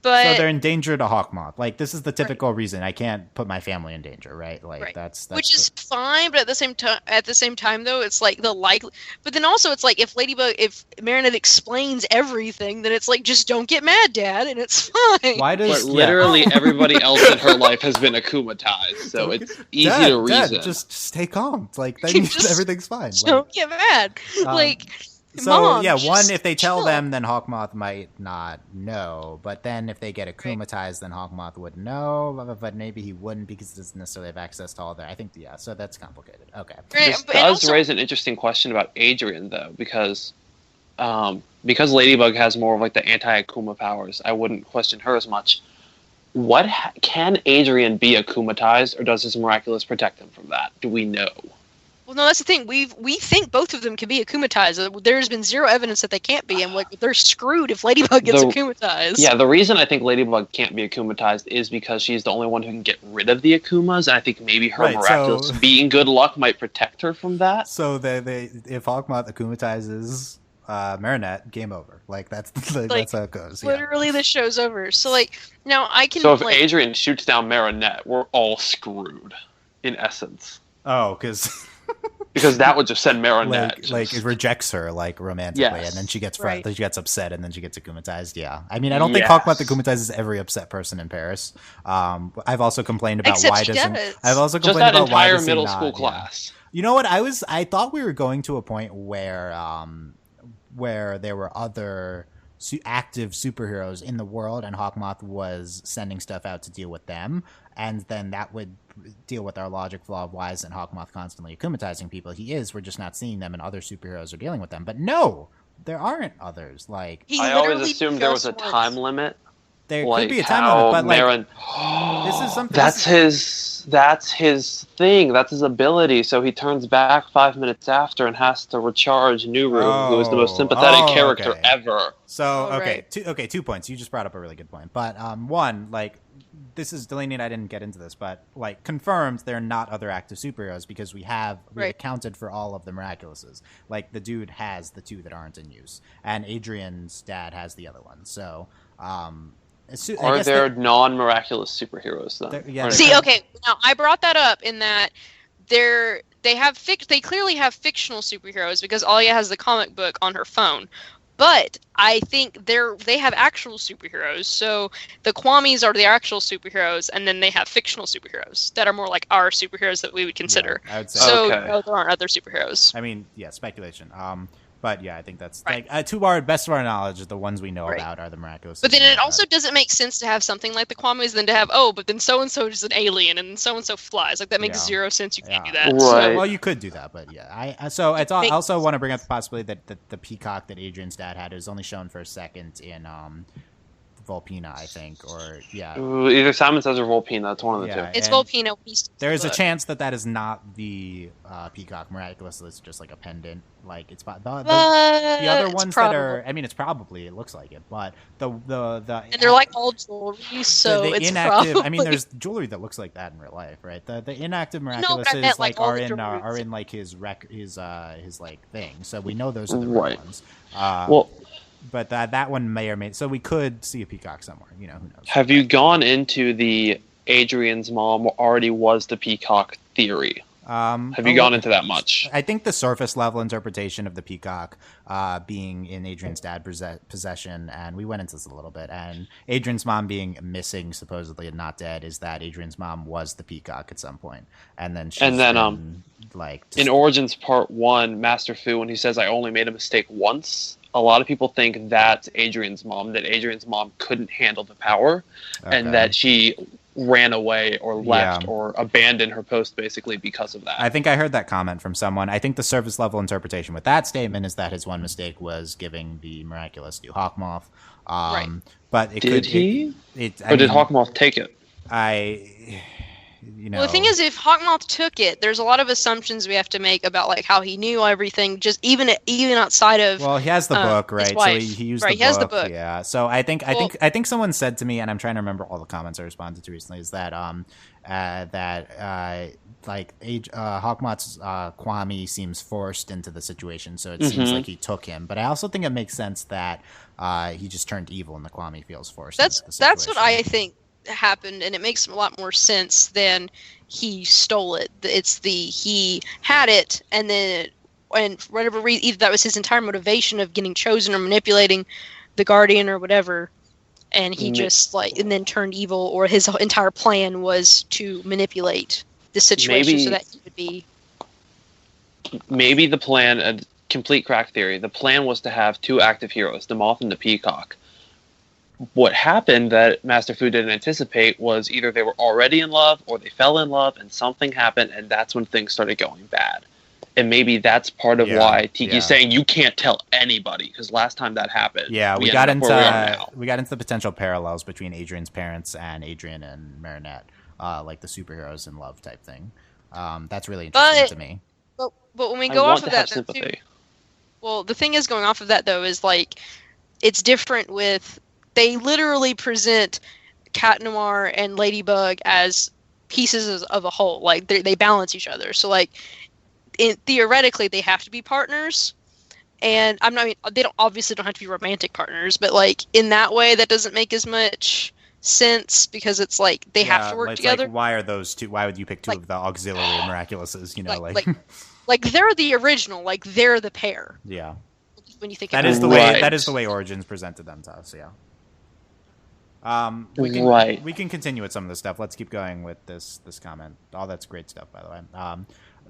But so they're in danger to Hawkmoth. Like, this is the typical reason I can't put my family in danger, right? Like that's which is fine, but at the same time though, it's like but then also it's like if Marinette explains everything, then it's like, just don't get mad, Dad, and it's fine. Literally everybody else in her life has been akumatized, so it's easy to reason. Dad, just stay calm. It's like then everything's fine. Don't get mad. So, Mom, if they tell them, then Hawkmoth might not know. But then if they get akumatized, then Hawkmoth would know. But maybe he wouldn't, because he doesn't necessarily have access to all their... I think, so that's complicated. Okay. This does raise an interesting question about Adrian, though, because Ladybug has more of, like, the anti-Akuma powers. I wouldn't question her as much. Can Adrian be akumatized, or does his Miraculous protect him from that? Do we know? Well, no, that's the thing. We think both of them can be akumatized. There's been zero evidence that they can't be, and they're screwed if Ladybug gets akumatized. Yeah, the reason I think Ladybug can't be akumatized is because she's the only one who can get rid of the Akumas, and I think maybe her Miraculous being good luck might protect her from that. So if Hawkmoth akumatizes Marinette, game over. Like, that's how it goes. Literally, the show's over. So, like, now I can... So if Adrian shoots down Marinette, we're all screwed, in essence. Oh, because that would just send Marinette. It rejects her, like, romantically, and then she gets she gets upset, and then she gets akumatized. Yeah, I mean, I don't think Hawkmoth akumatizes every upset person in Paris. I've also complained about why doesn't. I've also complained about why does middle school class. You know what? I thought we were going to a point where there were other active superheroes in the world, and Hawkmoth was sending stuff out to deal with them, and then that would deal with our logic flaw of why isn't Hawkmoth constantly akumatizing people. We're just not seeing them, and other superheroes are dealing with them. But no, there aren't others. Like, I always assumed there was a time limit. There could be a time limit, but this is something. That's his thing. That's his ability. So he turns back 5 minutes after and has to recharge Nuru, who is the most sympathetic character ever. So, okay, 2 points. You just brought up a really good point. But one, like, this is Delaney and I didn't get into this, but like confirmed they're not other active superheroes because we accounted for all of the Miraculouses. Like the dude has the 2 that aren't in use, and Adrian's dad has the other one. So, are there non-miraculous superheroes then? Yeah, see, okay, now I brought that up in that they clearly have fictional superheroes because Alia has the comic book on her phone. But I think they have actual superheroes. So the Kwammies are the actual superheroes, and then they have fictional superheroes that are more like our superheroes that we would consider. Yeah, I would say. So no, there aren't other superheroes. I mean, yeah, speculation. But yeah, I think that's like to our best of our knowledge, the ones we know about are the Miraculous. But then it also doesn't make sense to have something like the Kwammies than to have but then so and so is an alien and so and so flies. Like that makes zero sense. You can't do that. Right. So. Well, you could do that, but yeah. I also want to bring up the possibility that the peacock that Adrian's dad had is only shown for a second in Vulpina, I think, or either Simon Says or Vulpina. That's one of the two. It's Vulpina. There is a chance that is not the peacock. Miraculous is just like a pendant. Like it's the other ones that are. I mean, it looks like it, but the and they're like all jewelry, so the it's inactive. probably... I mean, there's jewelry that looks like that in real life, right? The inactive Miraculouses are in like his like thing. So we know those are the real ones. But that one may or may... So we could see a peacock somewhere. You know, who knows? Have you gone into the Adrian's mom already was the peacock theory? Have you gone into that much? I think the surface level interpretation of the peacock being in Adrian's dad's possession, and we went into this a little bit, and Adrian's mom being missing, supposedly, and not dead, is that Adrian's mom was the peacock at some point. And then in Origins Part 1, Master Fu, when he says, I only made a mistake once... A lot of people think that's Adrian's mom, that Adrian's mom couldn't handle the power, and that she ran away or left or abandoned her post basically because of that. I think I heard that comment from someone. I think the surface level interpretation with that statement is that his one mistake was giving the Miraculous to Hawkmoth. But did Hawkmoth take it? Well, the thing is, if Hawkmoth took it, there's a lot of assumptions we have to make about like how he knew everything, just even outside of. Well, he has the book, right? So he used the book. He has the book. Yeah. So I think someone said to me, and I'm trying to remember all the comments I responded to recently, is that Hawkmoth's Kwame seems forced into the situation, so it seems like he took him. But I also think it makes sense that he just turned evil, and the Kwame feels forced. That's what I think happened, and it makes a lot more sense than he stole it. He had it, and for whatever reason, either that was his entire motivation of getting chosen or manipulating the Guardian or whatever, and he just and then turned evil, or his entire plan was to manipulate the situation so that he would be. Maybe the plan, a complete crack theory, the plan was to have 2 active heroes, the Moth and the Peacock. What happened that Master Fu didn't anticipate was either they were already in love or they fell in love and something happened, and that's when things started going bad. And maybe that's part of why Tiki's saying you can't tell anybody, because last time that happened, we got into the potential parallels between Adrian's parents and Adrian and Marinette, like the superheroes in love type thing. That's really interesting to me. But when we go off of that, the thing is, going off of that though is like it's different with. They literally present Cat Noir and Ladybug as pieces of a whole. Like they balance each other. So like, theoretically, they have to be partners. And they obviously don't have to be romantic partners, but like in that way, that doesn't make as much sense because it's like they have to work together. Like, why are those two? Why would you pick two of the auxiliary Miraculouses? You know, like they're the original. Like they're the pair. Yeah. When you think that is the way that is the way Origins presented them to us. Yeah. We can continue with some of this stuff. Let's keep going with this comment. All that's great stuff, by the way.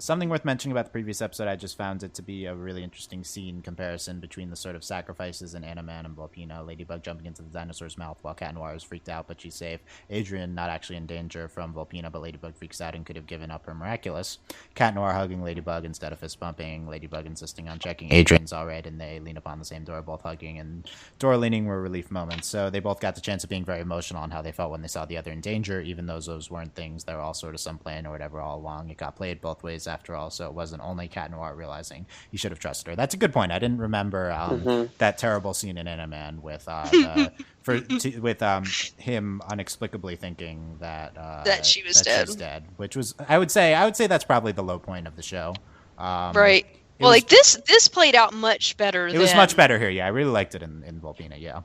Something worth mentioning about the previous episode, I just found it to be a really interesting scene comparison between the sort of sacrifices in Animan and Vulpina. Ladybug jumping into the dinosaur's mouth while Cat Noir is freaked out, but she's safe. Adrian not actually in danger from Vulpina, but Ladybug freaks out and could have given up her Miraculous. Cat Noir hugging Ladybug instead of fist bumping. Ladybug insisting on checking Adrian's all right, and they lean upon the same door, both hugging, and door leaning were relief moments. So they both got the chance of being very emotional on how they felt when they saw the other in danger, even though those weren't things that were all sort of some plan or whatever all along. It got played both ways after all, so it wasn't only Cat Noir realizing he should have trusted her. That's a good point. I didn't remember that terrible scene in Animan with him inexplicably thinking that she was dead, which was I would say that's probably the low point of the show. Right. Well, like this played out much better. It was much better here. Yeah, I really liked it in Volpina. Yeah.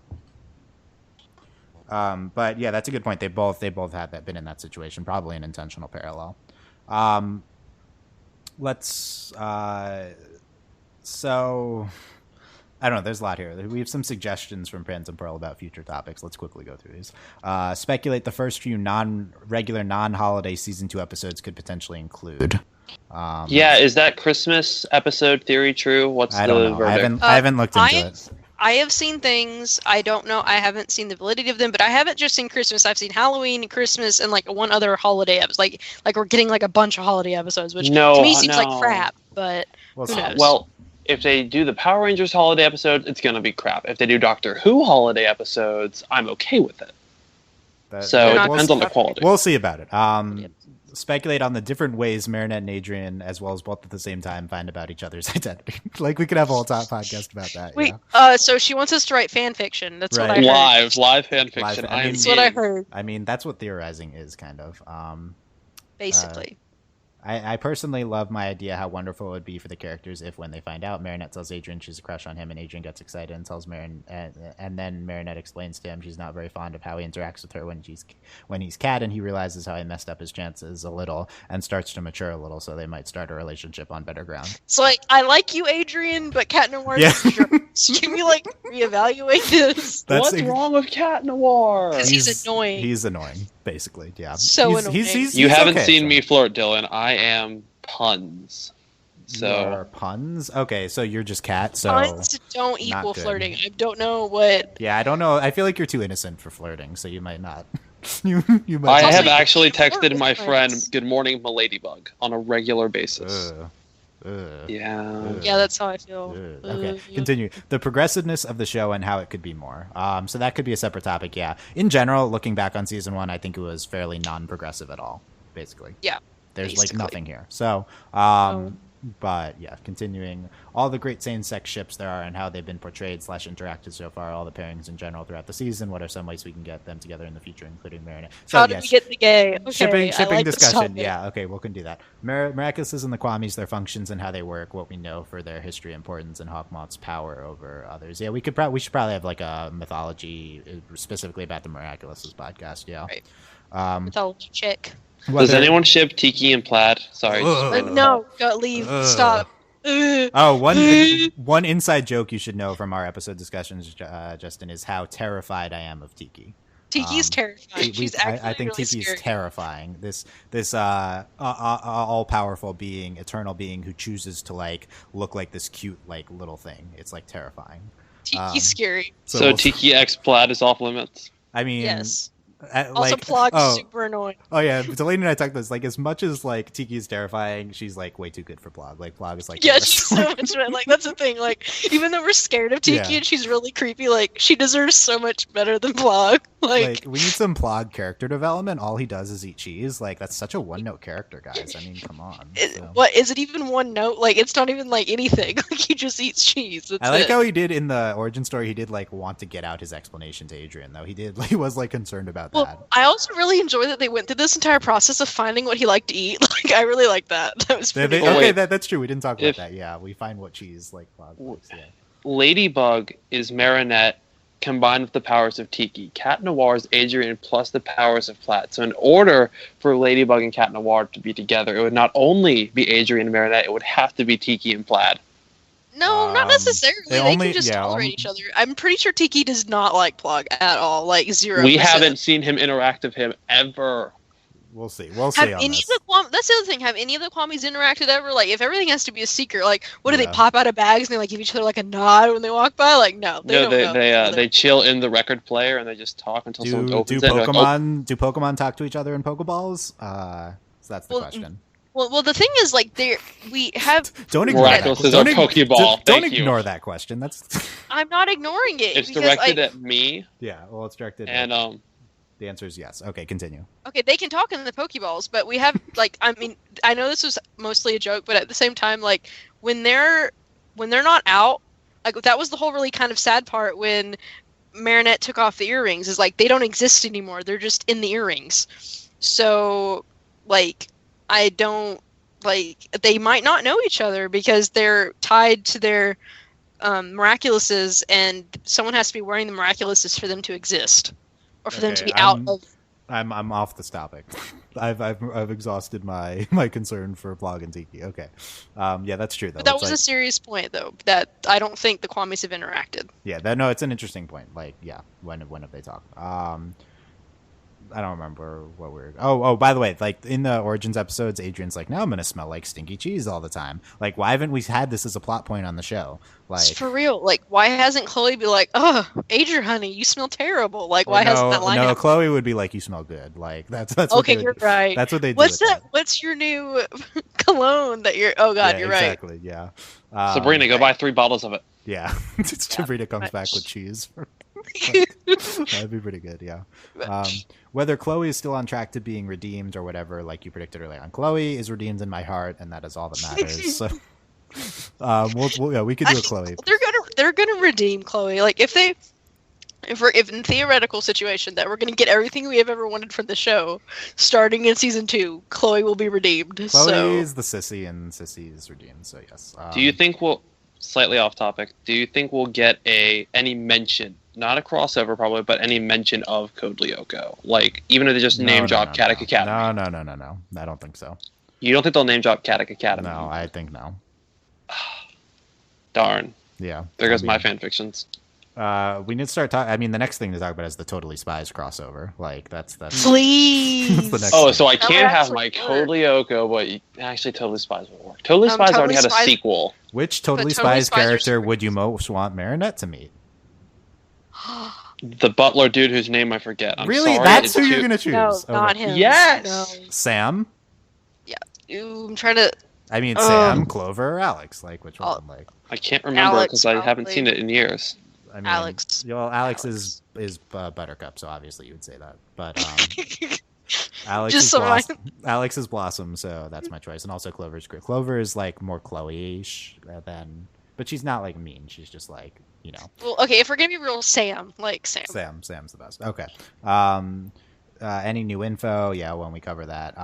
But yeah, that's a good point. They both had been in that situation, probably an intentional parallel. So I don't know. There's a lot here. We have some suggestions from Prince and Pearl about future topics. Let's quickly go through these. Speculate the first few non-regular, non-holiday season 2 episodes could potentially include. Is that Christmas episode theory true? What's I don't know. I haven't looked into it. I have seen things. I don't know. I haven't seen the validity of them, but I haven't just seen Christmas. I've seen Halloween, Christmas, and like one other holiday episode. Like we're getting like a bunch of holiday episodes, which to me seems like crap. But who knows? Well, if they do the Power Rangers holiday episode, it's gonna be crap. If they do Doctor Who holiday episodes, I'm okay with it. It depends on the quality. We'll see about it. Speculate on the different ways Marinette and Adrian, as well as both at the same time, find about each other's identity. Like we could have a whole top podcast about that. Wait, so she wants us to write fan fiction. That's right. What I heard. Live fan fiction. That's what I heard. I mean, that's what theorizing is, kind of. Basically. I personally love my idea how wonderful it would be for the characters if, when they find out, Marinette tells Adrian she's a crush on him, and Adrian gets excited and tells and then Marinette explains to him she's not very fond of how he interacts with her when he's Cat, and he realizes how he messed up his chances a little and starts to mature a little, so they might start a relationship on better ground. So like, I like you, Adrian, but Cat Noir is so can we like reevaluate this? What's wrong with Cat Noir? Because he's annoying. He's annoying, basically. Yeah. So annoying. You haven't seen me flirt, Dylan. I am puns. So you're puns? Okay, so you're just Cat. So puns don't equal flirting. I don't know what. Yeah, I don't know. I feel like you're too innocent for flirting, so you might not. you might. I have actually texted my friend "Good morning, my ladybug" on a regular basis. Yeah, that's how I feel. Okay, continue. The progressiveness of the show and how it could be more. So that could be a separate topic. Yeah, in general, looking back on season 1, I think it was fairly non-progressive at all. Basically. Yeah. There's like nothing here. So, but yeah, continuing all the great same-sex ships there are and how they've been portrayed / interacted so far, all the pairings in general throughout the season. What are some ways we can get them together in the future, including Marinette? So, how do we get the gay? Okay, shipping discussion. Yeah, okay, we can do that. Miraculous and the Kwamis, their functions and how they work, what we know for their history, importance, and Hawkmoth's power over others. Yeah, we should probably have like a mythology specifically about the Miraculous podcast. Yeah, right. Mythology check. Does anyone ship Tiki and Plaid? Sorry. No, go leave. Stop. One inside joke you should know from our episode discussions, Justin, is how terrified I am of Tiki. Tiki's terrifying. She's actually I think really Tiki's scary. Terrifying. This all powerful being, eternal being who chooses to like look like this cute like little thing. It's like terrifying. Tiki's scary. So Tiki X Plaid is off limits. I mean, yes. Also, Plog's super annoying. Oh yeah, Delaney and I talked about this. Like, as much as like Tiki is terrifying, she's like way too good for Plog. Like Plog is like she's so much better. Like that's the thing. Like even though we're scared of Tiki and she's really creepy, like she deserves so much better than Plog. Like we need some Plog character development. All he does is eat cheese. Like that's such a one-note character, guys. I mean, come on. What is it even one note? Like it's not even like anything. Like he just eats cheese. I like how he did in the origin story. He did like want to get out his explanation to Adrian, though. He was like concerned about that. I also really enjoy that they went through this entire process of finding what he liked to eat. Like I really like that. That was pretty cool. Okay, that's true. We didn't talk about that. Yeah, we find what cheese like Plog likes. Yeah. Ladybug is Marinette combined with the powers of Tiki. Cat Noir is Adrian plus the powers of Plaid. So in order for Ladybug and Cat Noir to be together, it would not only be Adrian and Marinette, it would have to be Tiki and Plaid. No, not necessarily. They can just tolerate each other. I'm pretty sure Tiki does not like Plog at all. Like 0%. We haven't seen him interact with him ever. We'll see. That's the other thing. Have any of the Kwamis interacted ever? Like, if everything has to be a secret, like, what do they pop out of bags and they like give each other like a nod when they walk by? Like, no, they chill in the record player and they just talk until someone opens it. Do Pokemon talk to each other in Pokeballs? So that's the question. Well, the thing is, like, we have. Don't ignore Miraculous is our Pokeball. Don't ignore that question. That's. I'm not ignoring it. It's directed at me. Yeah, well, it's directed. And The answer is yes. Okay, continue. Okay, they can talk in the Pokeballs, but we have like, I mean, I know this was mostly a joke, but at the same time, like when they're not out, like that was the whole really kind of sad part when Marinette took off the earrings. Is like they don't exist anymore; they're just in the earrings. So, like, I don't like they might not know each other because they're tied to their Miraculouses, and someone has to be wearing the Miraculouses for them to exist. Or for them to be out of. I'm off this topic. I've exhausted my concern for Blog and Tiki. Okay, yeah, that's true though. But that was a serious point though. That I don't think the Kwamis have interacted. Yeah, no, it's an interesting point. Like, yeah, when have they talked? I don't remember what we're. Oh, by the way, like in the Origins episodes, Adrian's like, now I'm gonna smell like stinky cheese all the time. Like, why haven't we had this as a plot point on the show? Like, for real. Like, why hasn't Chloe be like, oh, Adrian, honey, you smell terrible? Like, why hasn't that line? No, Chloe would be like, you smell good. Like, that's okay. You're right. That's what they do. What's your new cologne that you're? Oh God, you're exactly, right. Exactly. Yeah. Sabrina, go buy 3 bottles of it. Yeah. Sabrina comes back with cheese. That'd be pretty good, yeah. Whether Chloe is still on track to being redeemed or whatever, like you predicted earlier on, Chloe is redeemed in my heart, and that is all that matters. So, we could do a Chloe. They're gonna redeem Chloe. Like if in theoretical situation that we're gonna get everything we have ever wanted from the show, starting in season 2, Chloe will be redeemed. Chloe is the sissy, and Sissy is redeemed. So yes. Do you think slightly off topic? Do you think we'll get any mention? Not a crossover, probably, but any mention of Code Lyoko. Like, even if they just name drop Katak Academy. No. I don't think so. You don't think they'll name drop Katak Academy? No, I think no. Darn. Yeah. There goes my fanfictions. We need to start talking. I mean, the next thing to talk about is the Totally Spies crossover. Like, that's please. That's the next thing. So I can't have my Code Lyoko, but actually, Totally Spies will work. Totally Spies already had a sequel. Which Totally Spies character would you most want Marinette to meet? The butler dude whose name I forget. I'm really? Sorry, that's who you're going to choose? No, not him. Yes! No. Sam? Yeah. I'm trying to... I mean, Sam, Clover, or Alex? Like, which one? Like, I can't remember because I haven't seen it in years. I mean, Alex. Well, Alex is Buttercup, so obviously you would say that. But Alex is Blossom, so that's my choice. And also Clover's great. Clover is like more Chloe-ish than... But she's not like mean. She's just like, you know. Well, okay, if we're gonna be real, Sam. Sam's the best. Okay. Any new info? Yeah, when we cover that.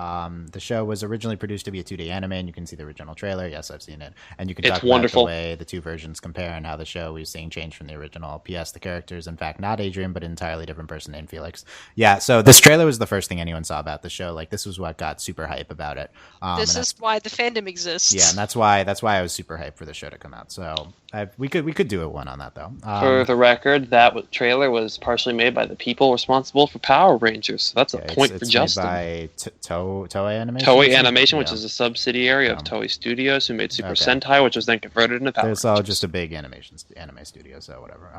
The show was originally produced to be a 2D anime, and you can see the original trailer. Yes, I've seen it. And you can talk about the way the two versions compare and how the show we're seeing changed from the original. P.S. The characters, in fact, not Adrian, but an entirely different person named Felix. Yeah, so this trailer was the first thing anyone saw about the show. Like, this was what got super hype about it. This is why the fandom exists. Yeah, and that's why I was super hyped for the show to come out. So we could do a one on that, though. For the record, that trailer was partially made by the people responsible for Power Rangers. So that's a point for Justin. It's made by Toei Animation? Toei Animation, which is a subsidiary of Toei Studios, who made Super Sentai, which was then converted into Power Rangers. It's all just a big anime studio, so whatever.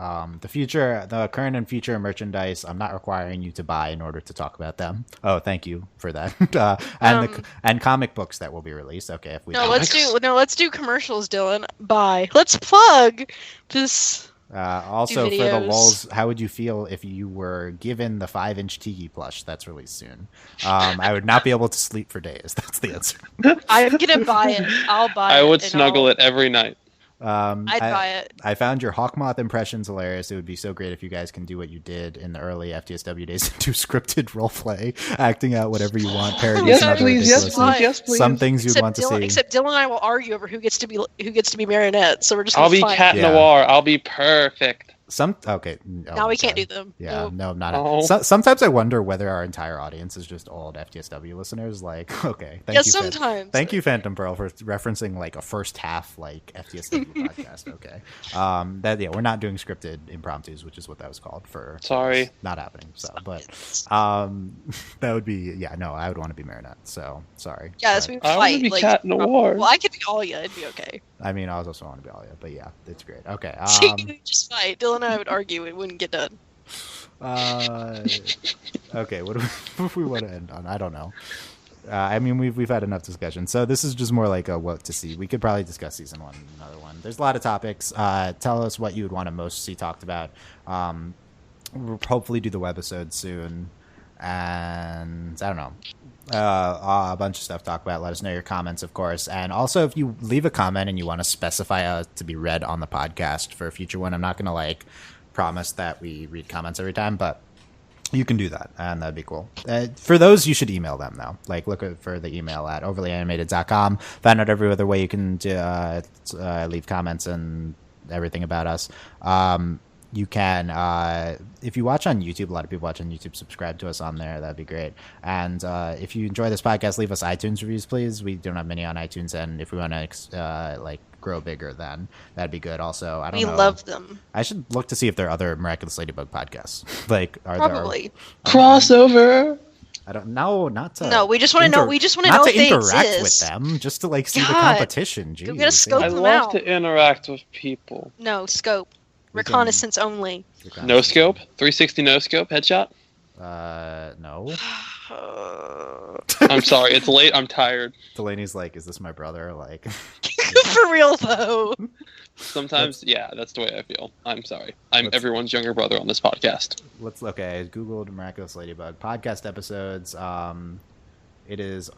The current and future merchandise, I'm not requiring you to buy in order to talk about them. Oh, thank you for that. And comic books that will be released. Okay, if we let's do commercials, Dylan. Bye. Let's plug this. Also, for the lulz, how would you feel if you were given the 5-inch Tiki plush that's released soon? I would not be able to sleep for days. That's the answer. I'm gonna buy it. I'll buy it. I would snuggle it every night. I'd buy it. I found your Hawkmoth impressions hilarious. It would be so great if you guys can do what you did in the early FTSW days and do scripted roleplay, acting out whatever you want, parodies and other ridiculous. Yes, please. Some things you'd want to see. Except Dylan and I will argue over who gets to be Marinette. So we're just. I'll be Cat Noir. I'll be perfect. Now we can't do them. Yeah, no, not. Sometimes I wonder whether our entire audience is just old FTSW listeners. Like, okay, thank you, Phantom Pearl, for referencing like a first half like FTSW podcast. Okay, we're not doing scripted impromptus, which is what that was called for. Sorry, not happening. So, but that would be I would want to be Marinette. So sorry. Yes, we fight. I would be Cat Noir. Well, I could be Alia. It'd be okay. I mean, I also want to be Alia, but yeah, it's great. Okay, just fight. Dylan and I would argue; it wouldn't get done. Okay, what do we want to end on? I don't know. I mean, we've had enough discussion, so this is just more like a what to see. We could probably discuss season 1, another one. There's a lot of topics. Tell us what you would want to most see talked about. We'll hopefully do the webisode soon. And I don't know. A bunch of stuff to talk about. Let us know your comments, of course. And also, if you leave a comment and you want to specify to be read on the podcast for a future one, I'm not going to like promise that we read comments every time, but you can do that, and that'd be cool. For those, you should email them, though. Like, look for the email at overlyanimated.com. Find out every other way you can leave comments and everything about us. You can, if you watch on YouTube, a lot of people watch on YouTube, subscribe to us on there. That'd be great. And if you enjoy this podcast, leave us iTunes reviews, please. We don't have many on iTunes, and if we want to grow bigger, then that'd be good. Also, I don't know. We love them. I should look to see if there are other Miraculous Ladybug podcasts. Probably crossover. I don't know. Not to. No, we just want to know. We just want to know if they interact exist with them, just to like see the competition. Jeez. We gotta scope I them love out. to interact with people. No scope. Reconnaissance only. No scope? 360 no scope? Headshot? No. I'm sorry, it's late, I'm tired. Delaney's like, is this my brother? Like, for real though. Sometimes, that's the way I feel. I'm sorry. I'm everyone's younger brother on this podcast. I googled Miraculous Ladybug podcast episodes. It is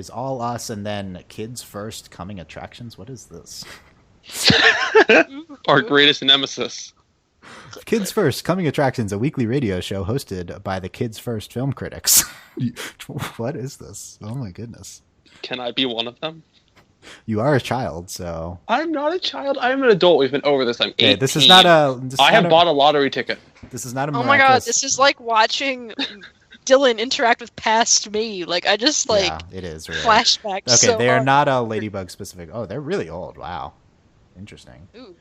all us and then kids first coming attractions. What is this? Our greatest nemesis. Kids First Coming Attractions, a weekly radio show hosted by the Kids First film critics. What is this? Oh my goodness. Can I be one of them? You are a child, so... I'm not a child. I'm an adult. We've been over this. I'm 18. Okay, this is not a... I have bought a lottery ticket. This is not a Oh my god, this is like watching Dylan interact with past me. Like, I just, Yeah, it is, really. flashbacks. Okay, they are not a Ladybug specific... Oh, they're really old. Wow. Interesting. Ooh.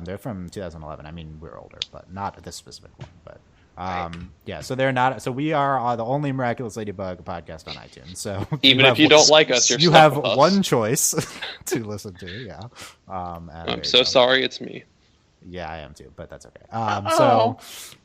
They're from 2011. I mean, we're older, but not this specific one. But Right. yeah, so they're not. So we are the only Miraculous Ladybug podcast on iTunes. So even if you don't like us, you're you stuck have with us. one choice to listen to. Yeah. I'm so sorry. It's me. Yeah, I am too, but that's okay. So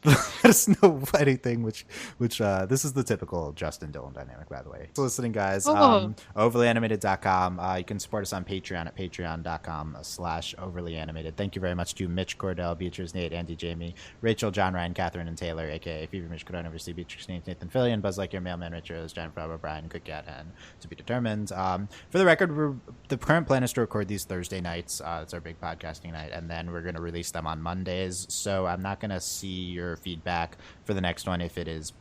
let us know anything which this is the typical Justin Dylan dynamic, by the way. So listening, guys, overlyanimated.com. You can support us on Patreon at patreon.com/overlyanimated. Thank you very much to Mitch Cordell, Beatrice, Nate, Andy, Jamie, Rachel, John, Ryan, Catherine, and Taylor, aka Fever, Mitch Cordell, Oversee, Beatrice, Nathan, Philly, and Buzz Lightyear, Mailman, Richards, John Frauber, Brian, Cook Cat, and to be determined. For the record, the current plan is to record these Thursday nights. It's our big podcasting night, and then we're going to release them on Mondays, so I'm not going to see your feedback for the next one if it is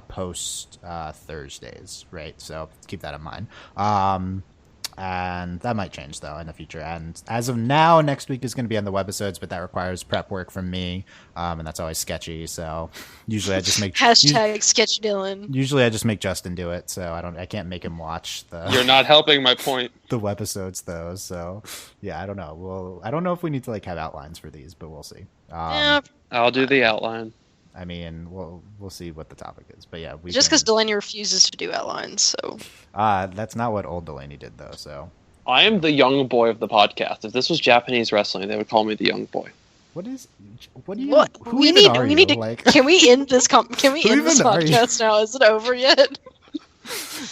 post Thursdays, right? So keep that in mind. And that might change, though, in the future. And as of now, next week is going to be on the webisodes, but that requires prep work from me, and that's always sketchy. So usually I just make hashtag sketch Dylan. Usually I just make Justin do it, so I can't make him watch the. You're not helping my point. The webisodes, though. So yeah, I don't know. I don't know if we need to like have outlines for these, but we'll see. Yeah. I'll do the outline. I mean, we'll see what the topic is, but yeah, just because Delaney refuses to do outlines, so. That's not what old Delaney did, though. So. I am the young boy of the podcast. If this was Japanese wrestling, they would call me the young boy. What do you? Who we even need. are We you? need to. Like, Can we end this? Can we Who end this even are you? podcast now? Is it over yet?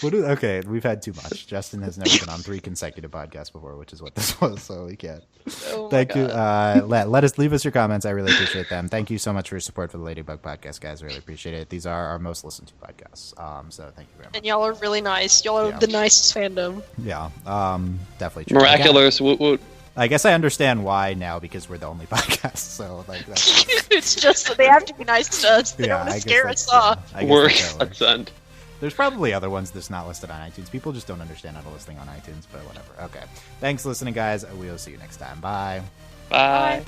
Okay, we've had too much. Justin has never been on 3 consecutive podcasts before, which is what this was, so we can't. Oh Thank you. Leave us your comments. I really appreciate them. Thank you so much for your support for the Ladybug podcast, guys. I really appreciate it. These are our most listened to podcasts. So thank you very much. And y'all are really nice. Y'all are the nicest fandom. Yeah. Definitely true. Miraculous. Woot woot. I guess I understand why now, because we're the only podcast. So like, that's, it's just that they have to be nice to us. They don't want to scare us off. We're consent. There's probably other ones that's not listed on iTunes. People just don't understand how to listing on iTunes, but whatever. Okay. Thanks for listening, guys. We'll see you next time. Bye. Bye. Bye.